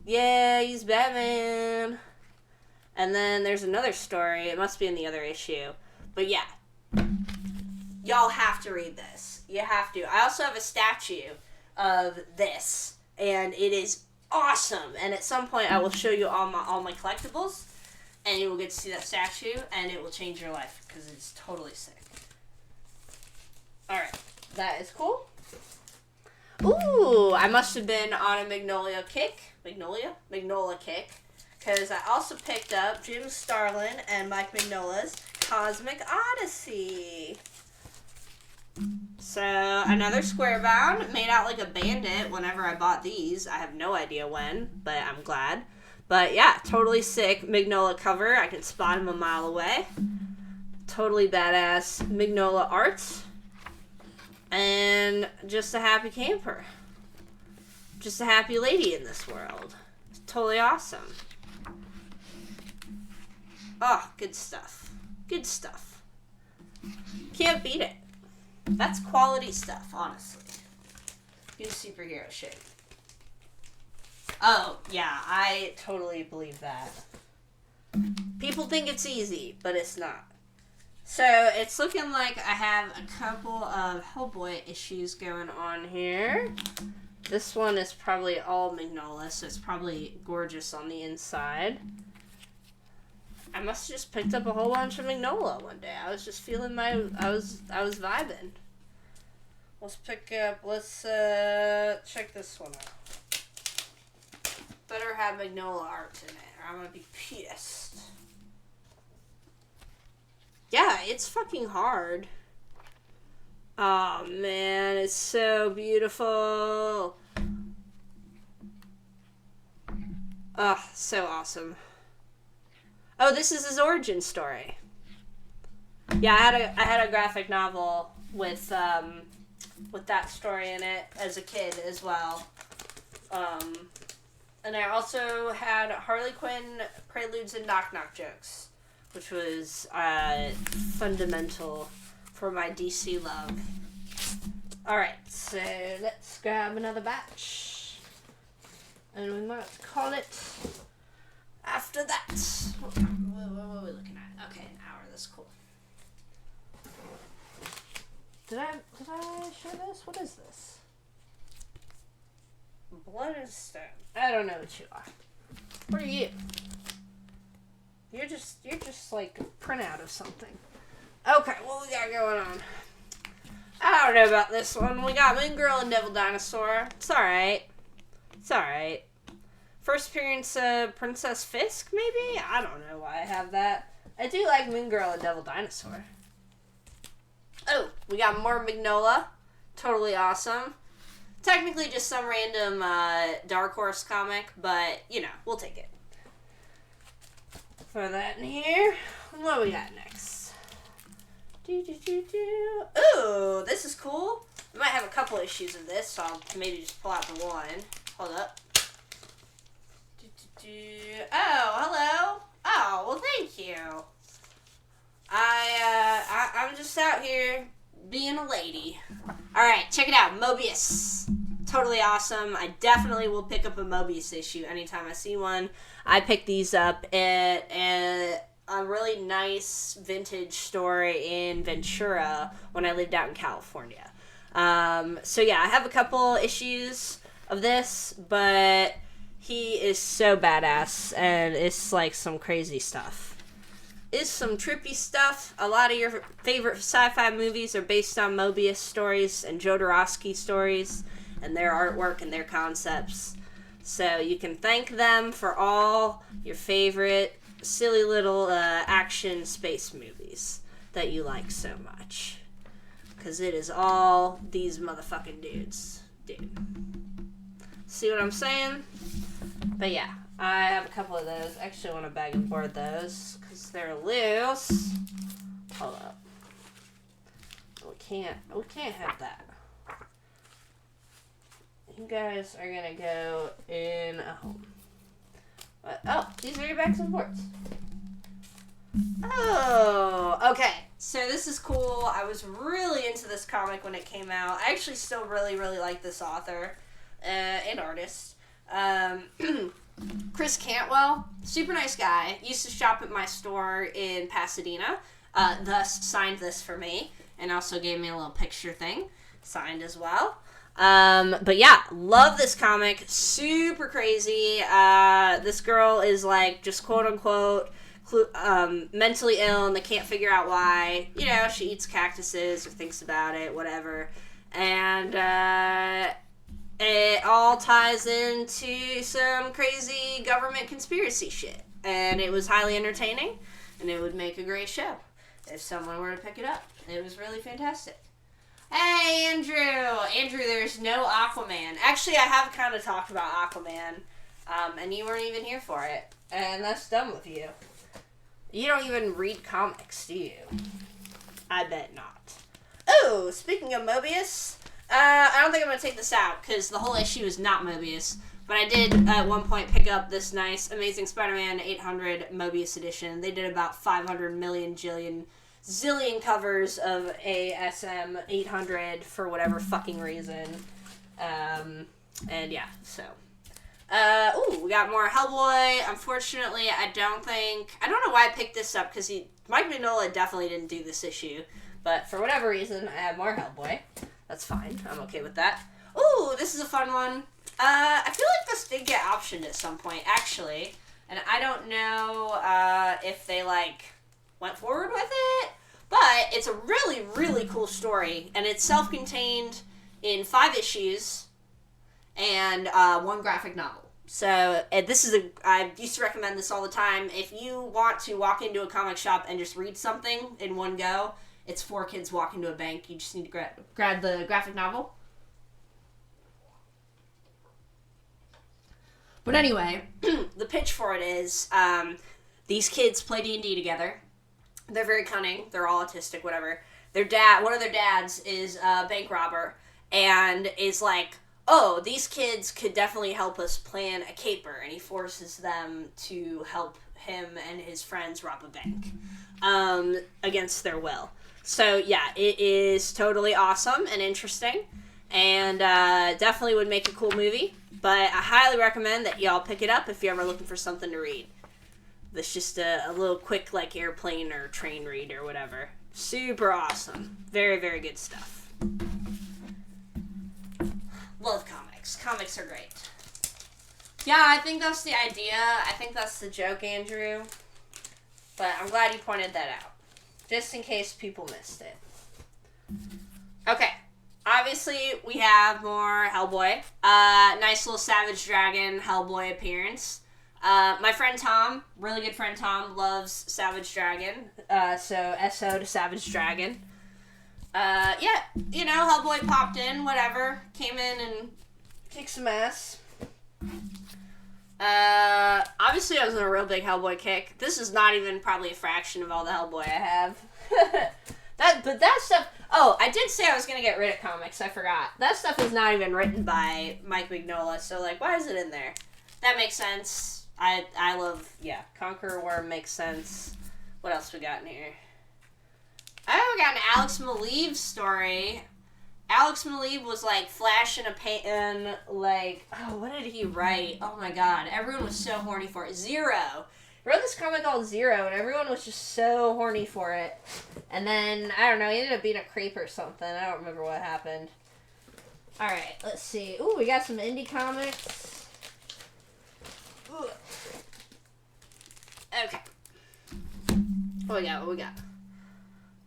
Yeah, he's Batman. And then there's another story. It must be in the other issue. But yeah. Y'all have to read this. You have to. I also have a statue of this. And it is awesome. And at some point I will show you all my collectibles. And you will get to see that statue, and it will change your life, because it's totally sick. Alright, that is cool. Ooh, I must have been on a Magnolia kick, because I also picked up Jim Starlin and Mike Mignola's Cosmic Odyssey. So, another square bound, made out like a bandit whenever I bought these. I have no idea when, but I'm glad. But yeah, totally sick Mignola cover. I can spot him a mile away. Totally badass Mignola art. And just a happy camper. Just a happy lady in this world. It's totally awesome. Oh, good stuff. Good stuff. Can't beat it. That's quality stuff, honestly. Good superhero shit. Oh, yeah, I totally believe that. People think it's easy, but it's not. So, it's looking like I have a couple of Hellboy issues going on here. This one is probably all Mignola, so it's probably gorgeous on the inside. I must have just picked up a whole bunch of Mignola one day. I was just feeling I was vibing. Let's check this one out. Better have Mignola art in it, or I'm gonna be pissed. Yeah, it's fucking hard. Oh man, it's so beautiful. Oh, so awesome. Oh, this is his origin story. Yeah, I had a graphic novel with that story in it as a kid as well. And I also had Harley Quinn Preludes and Knock Knock Jokes, which was fundamental for my DC love. Alright, so let's grab another batch. And we might call it after that. What are we looking at? Okay, an hour. That's cool. Did I show this? What is this? Blood and Stone. I don't know what you are. What are you? You're just like a printout of something. Okay, what we got going on? I don't know about this one. We got Moon Girl and Devil Dinosaur. It's alright. It's alright. First appearance of Princess Fisk, maybe? I don't know why I have that. I do like Moon Girl and Devil Dinosaur. Oh, we got more Mignola. Totally awesome. Technically just some random Dark Horse comic, but, you know, we'll take it. Throw that in here. What do we got next? Ooh, this is cool. I might have a couple issues of this, so I'll maybe just pull out the one. Hold up. Oh, hello. Oh, well, thank you. I'm just out here being a lady. Alright, check it out. Mobius. Totally awesome. I definitely will pick up a Mobius issue anytime I see one. I picked these up at a really nice vintage store in Ventura when I lived out in California. So yeah, I have a couple issues of this, but he is so badass, and it's like some crazy stuff. It's some trippy stuff. A lot of your favorite sci-fi movies are based on Mobius stories and Jodorowsky stories and their artwork and their concepts. So you can thank them for all your favorite silly little action space movies that you like so much. Because it is all these motherfucking dudes. Dude. See what I'm saying? But yeah, I have a couple of those. I actually want to bag and board those because they're loose. Hold up. We can't have that. You guys are gonna go in a home. But, oh, these are your bags and boards. Oh, okay. So this is cool. I was really into this comic when it came out. I actually still really, really like this author and artist. Chris Cantwell, super nice guy. Used to shop at my store in Pasadena. Thus signed this for me and also gave me a little picture thing signed as well. But yeah, love this comic. Super crazy. This girl is like just quote unquote mentally ill and they can't figure out why. You know, she eats cactuses or thinks about it, whatever. And it all ties into some crazy government conspiracy shit. And it was highly entertaining and it would make a great show if someone were to pick it up. It was really fantastic. Hey, Andrew! Andrew, there's no Aquaman. Actually, I have kind of talked about Aquaman, and you weren't even here for it. And that's done with you. You don't even read comics, do you? I bet not. Oh, speaking of Mobius, I don't think I'm going to take this out, because the whole issue is not Mobius. But I did, at one point, pick up this nice Amazing Spider-Man 800 Mobius edition. They did about 500 million zillion covers of ASM 800 for whatever fucking reason. And yeah, so. Ooh, we got more Hellboy. Unfortunately, I don't know why I picked this up, because Mike Mignola definitely didn't do this issue. But for whatever reason, I have more Hellboy. That's fine. I'm okay with that. Ooh, this is a fun one. I feel like this did get optioned at some point, actually. And I don't know if they, went forward with it. But it's a really, really cool story. And it's self-contained in 5 issues and 1 graphic novel. So I used to recommend this all the time. If you want to walk into a comic shop and just read something in one go, it's 4 kids walk into a bank. You just need to grab the graphic novel. But anyway, the pitch for it is these kids play D&D together. They're very cunning. They're all autistic, whatever. One of their dads is a bank robber and is like, oh, these kids could definitely help us plan a caper. And he forces them to help him and his friends rob a bank against their will. So, yeah, it is totally awesome and interesting and definitely would make a cool movie. But I highly recommend that y'all pick it up if you're ever looking for something to read. That's just a little quick, airplane or train read or whatever. Super awesome. Very, very good stuff. Love comics. Comics are great. Yeah, I think that's the idea. I think that's the joke, Andrew. But I'm glad you pointed that out. Just in case people missed it. Okay. Obviously, we have more Hellboy. Nice little Savage Dragon Hellboy appearance. My friend Tom, really good friend Tom, loves Savage Dragon. So, SO to Savage Dragon. Yeah, Hellboy popped in, whatever. Came in and kicked some ass. Obviously I was on a real big Hellboy kick. This is not even probably a fraction of all the Hellboy I have. But that stuff... Oh, I did say I was going to get rid of comics. I forgot. That stuff is not even written by Mike Mignola, so, like, why is it in there? That makes sense. I love... Yeah, Conqueror Worm makes sense. What else we got in here? Oh, we got an Alex Maleev story. Alex Maleev was, like, Flash in a pan, like... Oh, what did he write? Oh, my God. Everyone was so horny for it. Zero. He wrote this comic called Zero, and everyone was just so horny for it. And then, I don't know, he ended up being a creep or something. I don't remember what happened. Alright, let's see. Ooh, we got some indie comics. Ooh. Okay. What we got?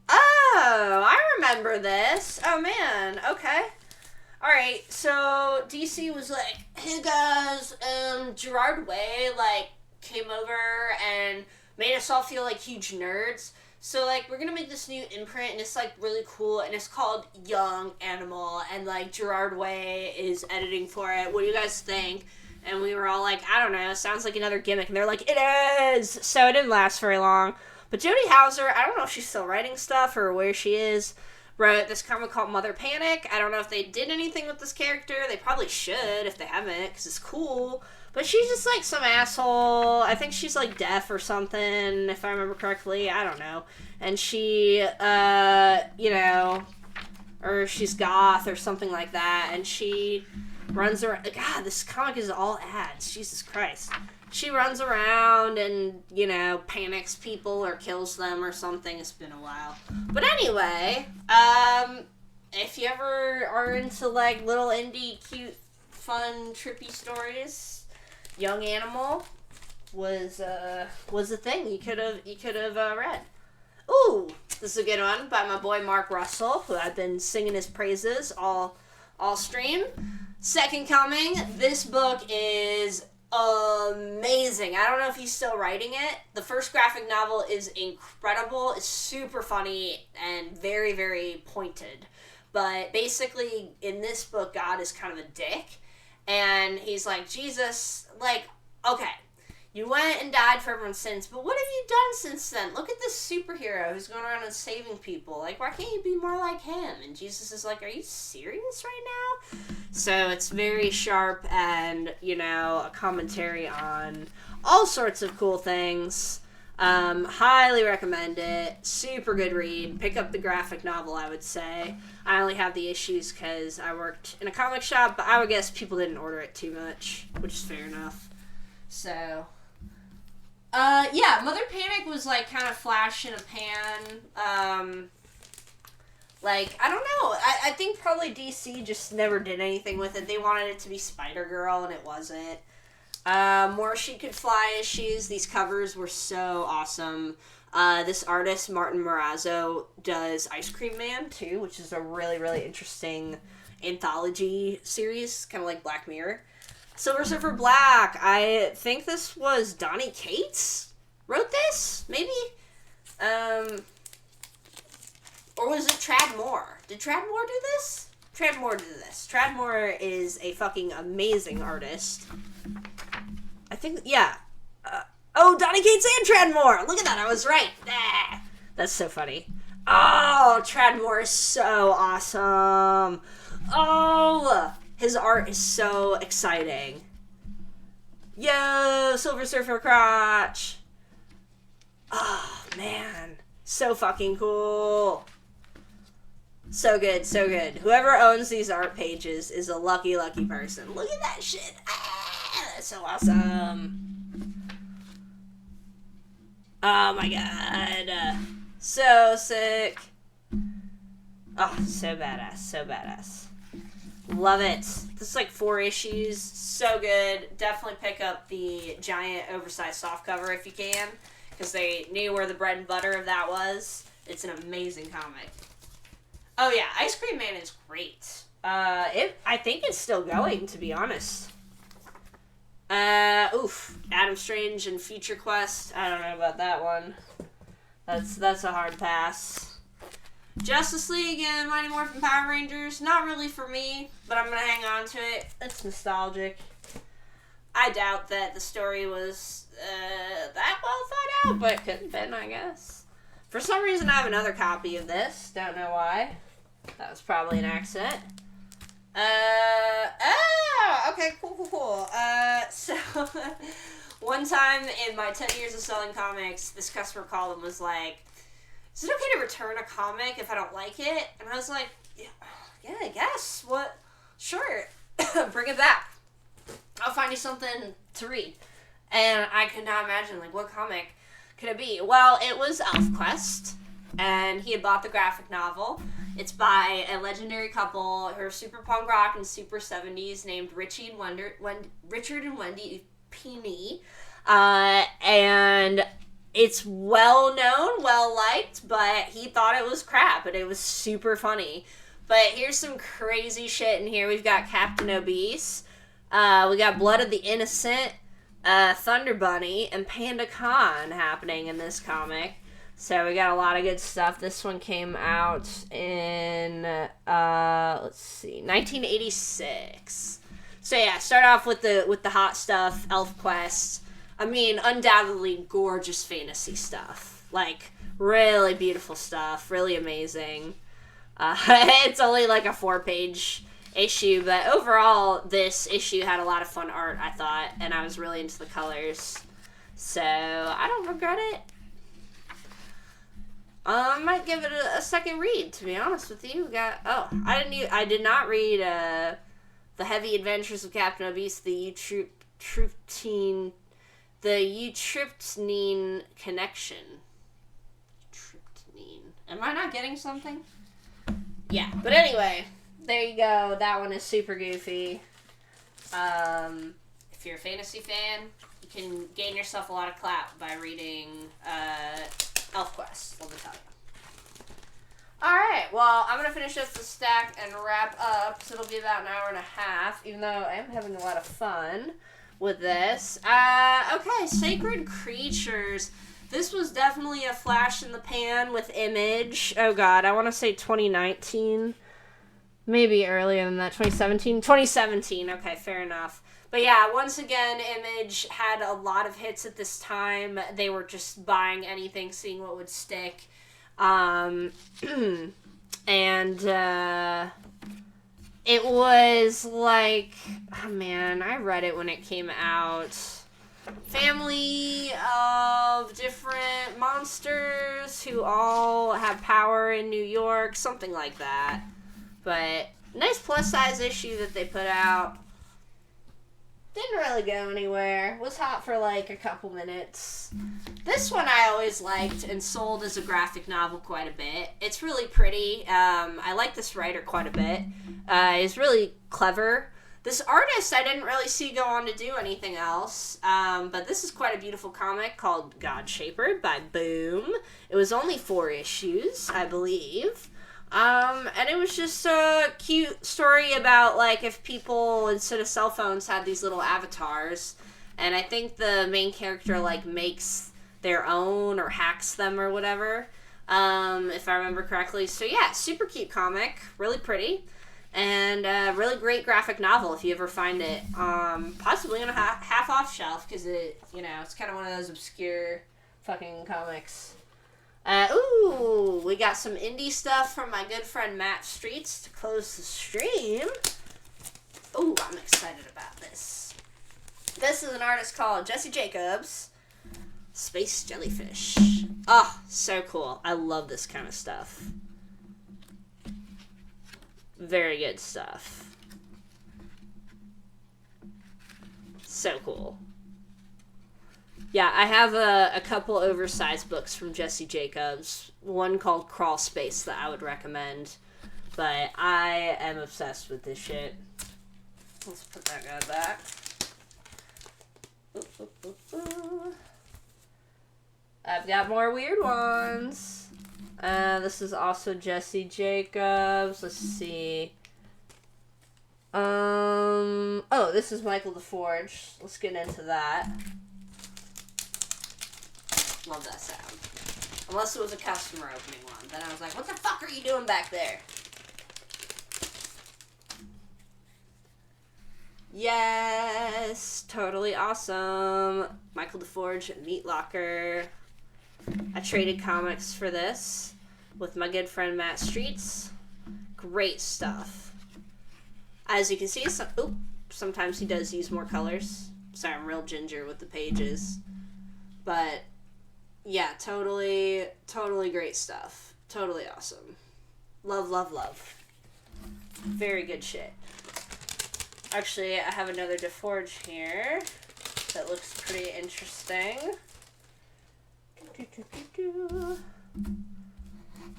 Oh, I remember this. Oh, man. Okay. Alright, so DC was like, hey, guys, Gerard Way, like, came over and made us all feel like huge nerds. So, like, we're gonna make this new imprint, and it's, like, really cool, and it's called Young Animal, and, like, Gerard Way is editing for it. What do you guys think? And we were all like, I don't know, sounds like another gimmick. And they're like, it is! So it didn't last very long. But Jodie Hauser, I don't know if she's still writing stuff or where she is, wrote this comic called Mother Panic. I don't know if they did anything with this character. They probably should if they haven't, because it's cool. But she's just, like, some asshole. I think she's, like, deaf or something, if I remember correctly. I don't know. And she, you know, or she's goth or something like that. And she runs around. God, this comic is all ads. Jesus Christ. She runs around and, you know, panics people or kills them or something. It's been a while. But anyway, if you ever are into, like, little indie, cute, fun, trippy stories, Young Animal was a thing you could have read. Ooh, this is a good one by my boy Mark Russell, who I've been singing his praises all stream. Second Coming. This book is amazing. I don't know if he's still writing it. The first graphic novel is incredible. It's super funny and very, very pointed. But basically, in this book, God is kind of a dick. And he's like, Jesus, like, okay, you went and died for everyone's sins, but what have you done since then? Look at this superhero who's going around and saving people. Like, why can't you be more like him? And Jesus is like, are you serious right now? So it's very sharp and, you know, a commentary on all sorts of cool things. Highly recommend it. Super good read. Pick up the graphic novel, I would say. I only have the issues because I worked in a comic shop, but I would guess people didn't order it too much, which is fair enough. So, yeah, Mother Panic was, like, kind of flash in a pan. Like, I don't know. I think probably DC just never did anything with it. They wanted it to be Spider-Girl, and it wasn't. More She Could Fly issues. These covers were so awesome. This artist, Martin Morazzo, does Ice Cream Man, too, which is a really, really interesting anthology series, kind of like Black Mirror. Silver Surfer Black. I think this was Donny Cates wrote this, maybe? Or was it Tradd Moore? Did Tradd Moore do this? Tradd Moore did this. Tradd Moore is a fucking amazing artist. I think, yeah. Donny Cates and Tradd Moore. Look at that, I was right. Ah, that's so funny. Oh, Tradd Moore is so awesome. Oh, his art is so exciting. Yo, Silver Surfer crotch. Oh, man. So fucking cool. So good, so good. Whoever owns these art pages is a lucky, lucky person. Look at that shit. Ah, that's so awesome. Oh my god. So sick. Oh, so badass, so badass. Love it. This is like 4 issues. So good. Definitely pick up the giant oversized softcover if you can, because they knew where the bread and butter of that was. It's an amazing comic. Oh yeah, Ice Cream Man is great. I think it's still going, to be honest. Adam Strange and Future Quest. I don't know about that one. That's a hard pass. Justice League and Mighty Morphin Power Rangers. Not really for me, but I'm gonna hang on to it. It's nostalgic. I doubt that the story was that well thought out, but it could have been, I guess. For some reason, I have another copy of this. Don't know why. That was probably an accident. Okay, cool. So, one time in my 10 years of selling comics, this customer called and was like, is it okay to return a comic if I don't like it? And I was like, yeah, I guess. What? Sure. Bring it back. I'll find you something to read. And I could not imagine, like, what comic could it be? Well, it was ElfQuest, and he had bought the graphic novel. It's by a legendary couple, who are super punk rock and super 70s, named Richard and Wendy Peeney. And it's well known, well liked, but he thought it was crap, and it was super funny. But here's some crazy shit in here. We've got Captain Obese. We got Blood of the Innocent, Thunder Bunny, and Panda Khan happening in this comic. So we got a lot of good stuff. This one came out in, 1986. So yeah, start off with the hot stuff, ElfQuest. I mean, undoubtedly gorgeous fantasy stuff. Like, really beautiful stuff, really amazing. It's only like a 4-page issue, but overall, this issue had a lot of fun art, I thought, and I was really into the colors. So, I don't regret it. I might give it a second read, to be honest with you. I did not read The Heavy Adventures of Captain Obese, the Utryptine Connection. Utryptine. Am I not getting something? Yeah, but anyway, there you go. That one is super goofy. If you're a fantasy fan, you can gain yourself a lot of clout by reading ElfQuest, let me tell you. Alright, well, I'm going to finish up the stack and wrap up, so it'll be about an hour and a half, even though I am having a lot of fun with this. Okay, Sacred Creatures. This was definitely a flash in the pan with Image. Oh god, I want to say 2019. Maybe earlier than that, 2017? 2017, okay, fair enough. But yeah, once again, Image had a lot of hits at this time. They were just buying anything, seeing what would stick. And it was like, oh man, I read it when it came out. Family of different monsters who all have power in New York, something like that. But nice plus size issue that they put out. Didn't really go anywhere. Was hot for like a couple minutes. This one I always liked and sold as a graphic novel quite a bit. It's really pretty. I like this writer quite a bit. He's really clever. This artist I didn't really see go on to do anything else. But this is quite a beautiful comic called God Shaper by Boom. It was only 4 issues, I believe. And it was just a cute story about, like, if people, instead of cell phones, had these little avatars. And I think the main character, like, makes their own or hacks them or whatever, if I remember correctly. So, yeah, super cute comic. Really pretty. And really great graphic novel if you ever find it. Possibly on a half-off shelf because it's kind of one of those obscure fucking comics. We got some indie stuff from my good friend Matt Streets to close the stream. Ooh, I'm excited about this. This is an artist called Jesse Jacobs. Space Jellyfish. Oh, so cool. I love this kind of stuff. Very good stuff. So cool. Yeah, I have a couple oversized books from Jesse Jacobs. One called Crawl Space that I would recommend. But I am obsessed with this shit. Let's put that guy back. I've got more weird ones. This is also Jesse Jacobs. Let's see. This is Michael DeForge. Let's get into that. Love that sound. Unless it was a customer opening one. Then I was like, what the fuck are you doing back there? Yes! Totally awesome. Michael DeForge, Meat Locker. I traded comics for this with my good friend Matt Streets. Great stuff. As you can see, sometimes he does use more colors. Sorry, I'm real ginger with the pages. But, yeah, totally great stuff. Totally awesome. Love, love, love. Very good shit. Actually, I have another DeForge here that looks pretty interesting.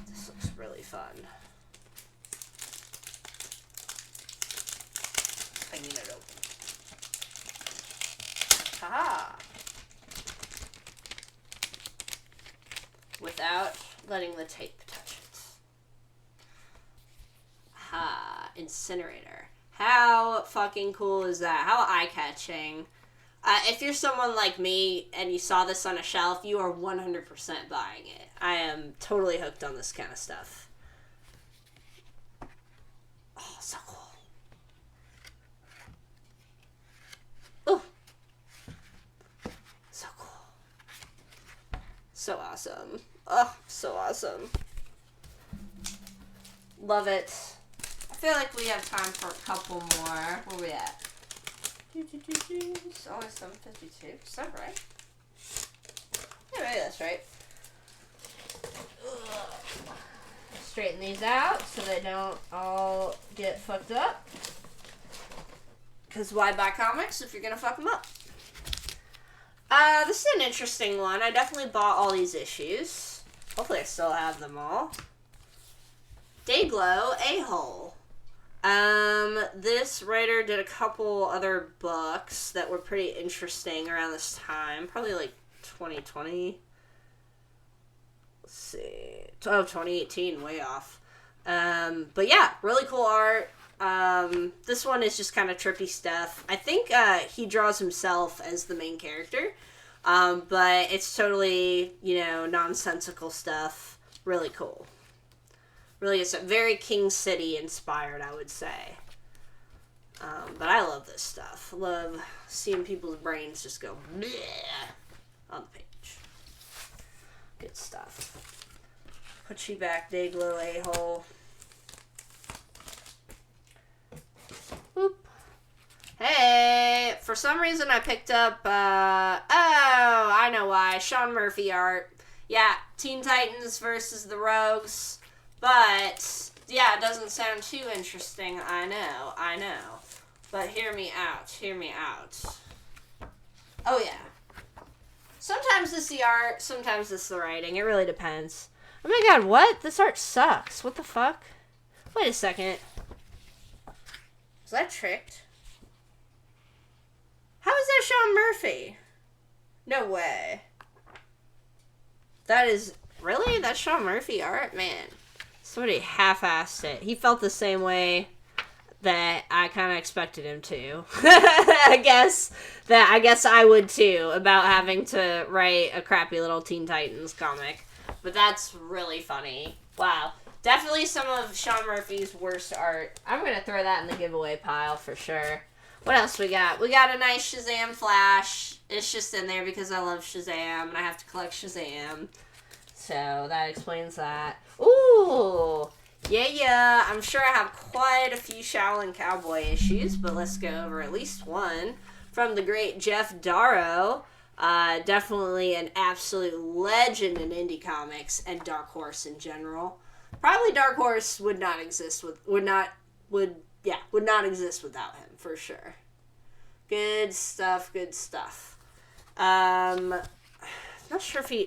This looks really fun. I need it open. Haha! Without letting the tape touch it. Ha! Incinerator. How fucking cool is that? How eye-catching. If you're someone like me and you saw this on a shelf, you are 100% buying it. I am totally hooked on this kind of stuff. Oh, so cool. Oh. So cool. So awesome. Oh, so awesome. Love it. I feel like we have time for a couple more. Where we at? It's only 7:52. Is that right? Yeah, maybe that's right. Straighten these out so they don't all get fucked up. Because why buy comics if you're going to fuck them up? This is an interesting one. I definitely bought all these issues. Hopefully I still have them all. Dayglow A-Hole. This writer did a couple other books that were pretty interesting around this time. Probably like 2020. Let's see. Oh, 2018, way off. But yeah, really cool art. This one is just kind of trippy stuff. I think, he draws himself as the main character. But it's totally, nonsensical stuff. Really cool. Really is very King City inspired, I would say. But I love this stuff. Love seeing people's brains just go bleh on the page. Good stuff. Put you back, Dayglow A-Hole. Whoop. Hey! For some reason I picked up, I know why. Sean Murphy art. Yeah, Teen Titans versus the Rogues. But, yeah, it doesn't sound too interesting, I know. But hear me out. Oh, yeah. Sometimes it's the art, sometimes it's the writing. It really depends. Oh my god, what? This art sucks. What the fuck? Wait a second. Was I tricked? How is that Sean Murphy? No way. That is... Really? That's Sean Murphy art? Man. Somebody half-assed it. He felt the same way that I kind of expected him to. I guess I would too, about having to write a crappy little Teen Titans comic. But that's really funny. Wow. Definitely some of Sean Murphy's worst art. I'm going to throw that in the giveaway pile for sure. What else we got? We got a nice Shazam Flash. It's just in there because I love Shazam and I have to collect Shazam. So that explains that. Ooh! Yeah. I'm sure I have quite a few Shaolin Cowboy issues, but let's go over at least one. From the great Jeff Darrow. Definitely an absolute legend in indie comics and Dark Horse in general. Probably Dark Horse would not exist without him, for sure. Good stuff. Not sure if he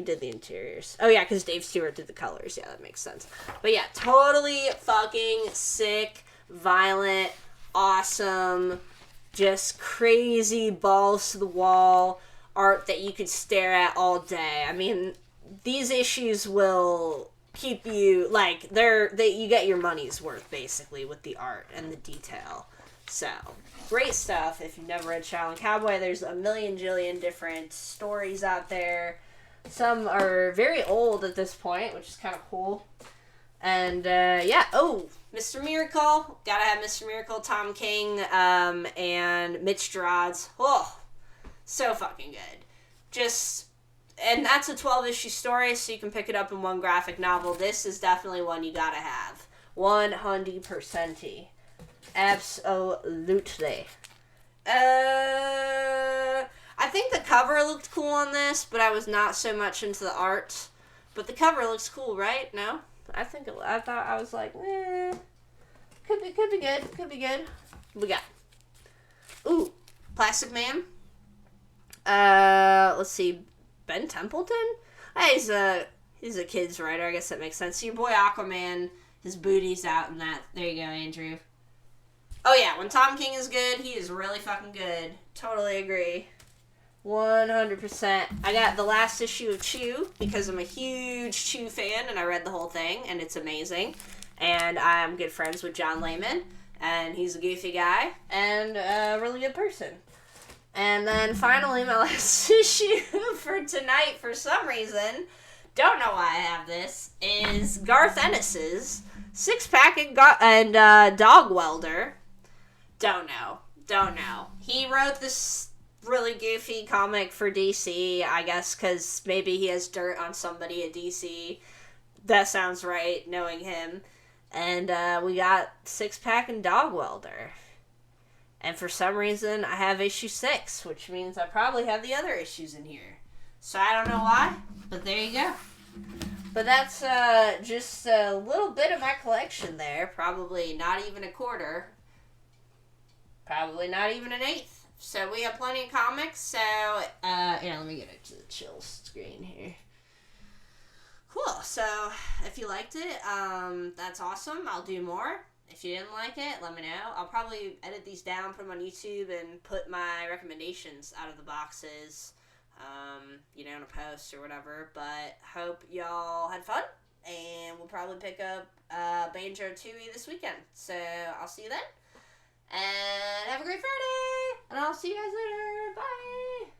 did the interiors. Oh yeah, because Dave Stewart did the colors. Yeah, that makes sense. But yeah, totally fucking sick, violent, awesome, just crazy balls to the wall art that you could stare at all day. I mean, these issues will keep you, like, you get your money's worth, basically, with the art and the detail. So, great stuff. If you've never read Shaolin Cowboy, there's a million jillion different stories out there. Some are very old at this point, which is kind of cool. And, Mr. Miracle. Gotta have Mr. Miracle, Tom King, and Mitch Gerard's. Oh, so fucking good. Just and that's a 12-issue story, so you can pick it up in one graphic novel. This is definitely one you gotta have. 100%. Absolutely. I think the cover looked cool on this, but I was not so much into the art. But the cover looks cool, right? No? I thought I was like, could be good. Could be good. We got, ooh, Plastic Man. Let's see, Ben Templeton? Hey, he's a kid's writer. I guess that makes sense. So your boy Aquaman, his booty's out in that. There you go, Andrew. Oh yeah, when Tom King is good, he is really fucking good. Totally agree. 100%. I got the last issue of Chew because I'm a huge Chew fan and I read the whole thing and it's amazing. And I'm good friends with John Layman and he's a goofy guy and a really good person. And then finally, my last issue for tonight, for some reason, don't know why I have this, is Garth Ennis's Six-Pack and Dog Welder. Don't know. He wrote this really goofy comic for DC, I guess, because maybe he has dirt on somebody at DC. That sounds right, knowing him. And we got Six-Pack and Dog Welder. And for some reason, I have issue 6, which means I probably have the other issues in here. So I don't know why, but there you go. But that's just a little bit of my collection there. Probably not even a quarter. Probably not even an eighth. So we have plenty of comics. So, yeah, let me get it to the chill screen here. Cool. So, if you liked it, that's awesome. I'll do more. If you didn't like it, let me know. I'll probably edit these down, put them on YouTube, and put my recommendations out of the boxes, in a post or whatever. But hope y'all had fun, and we'll probably pick up Banjo Tooie this weekend. So I'll see you then, and have a great Friday, and I'll see you guys later. Bye!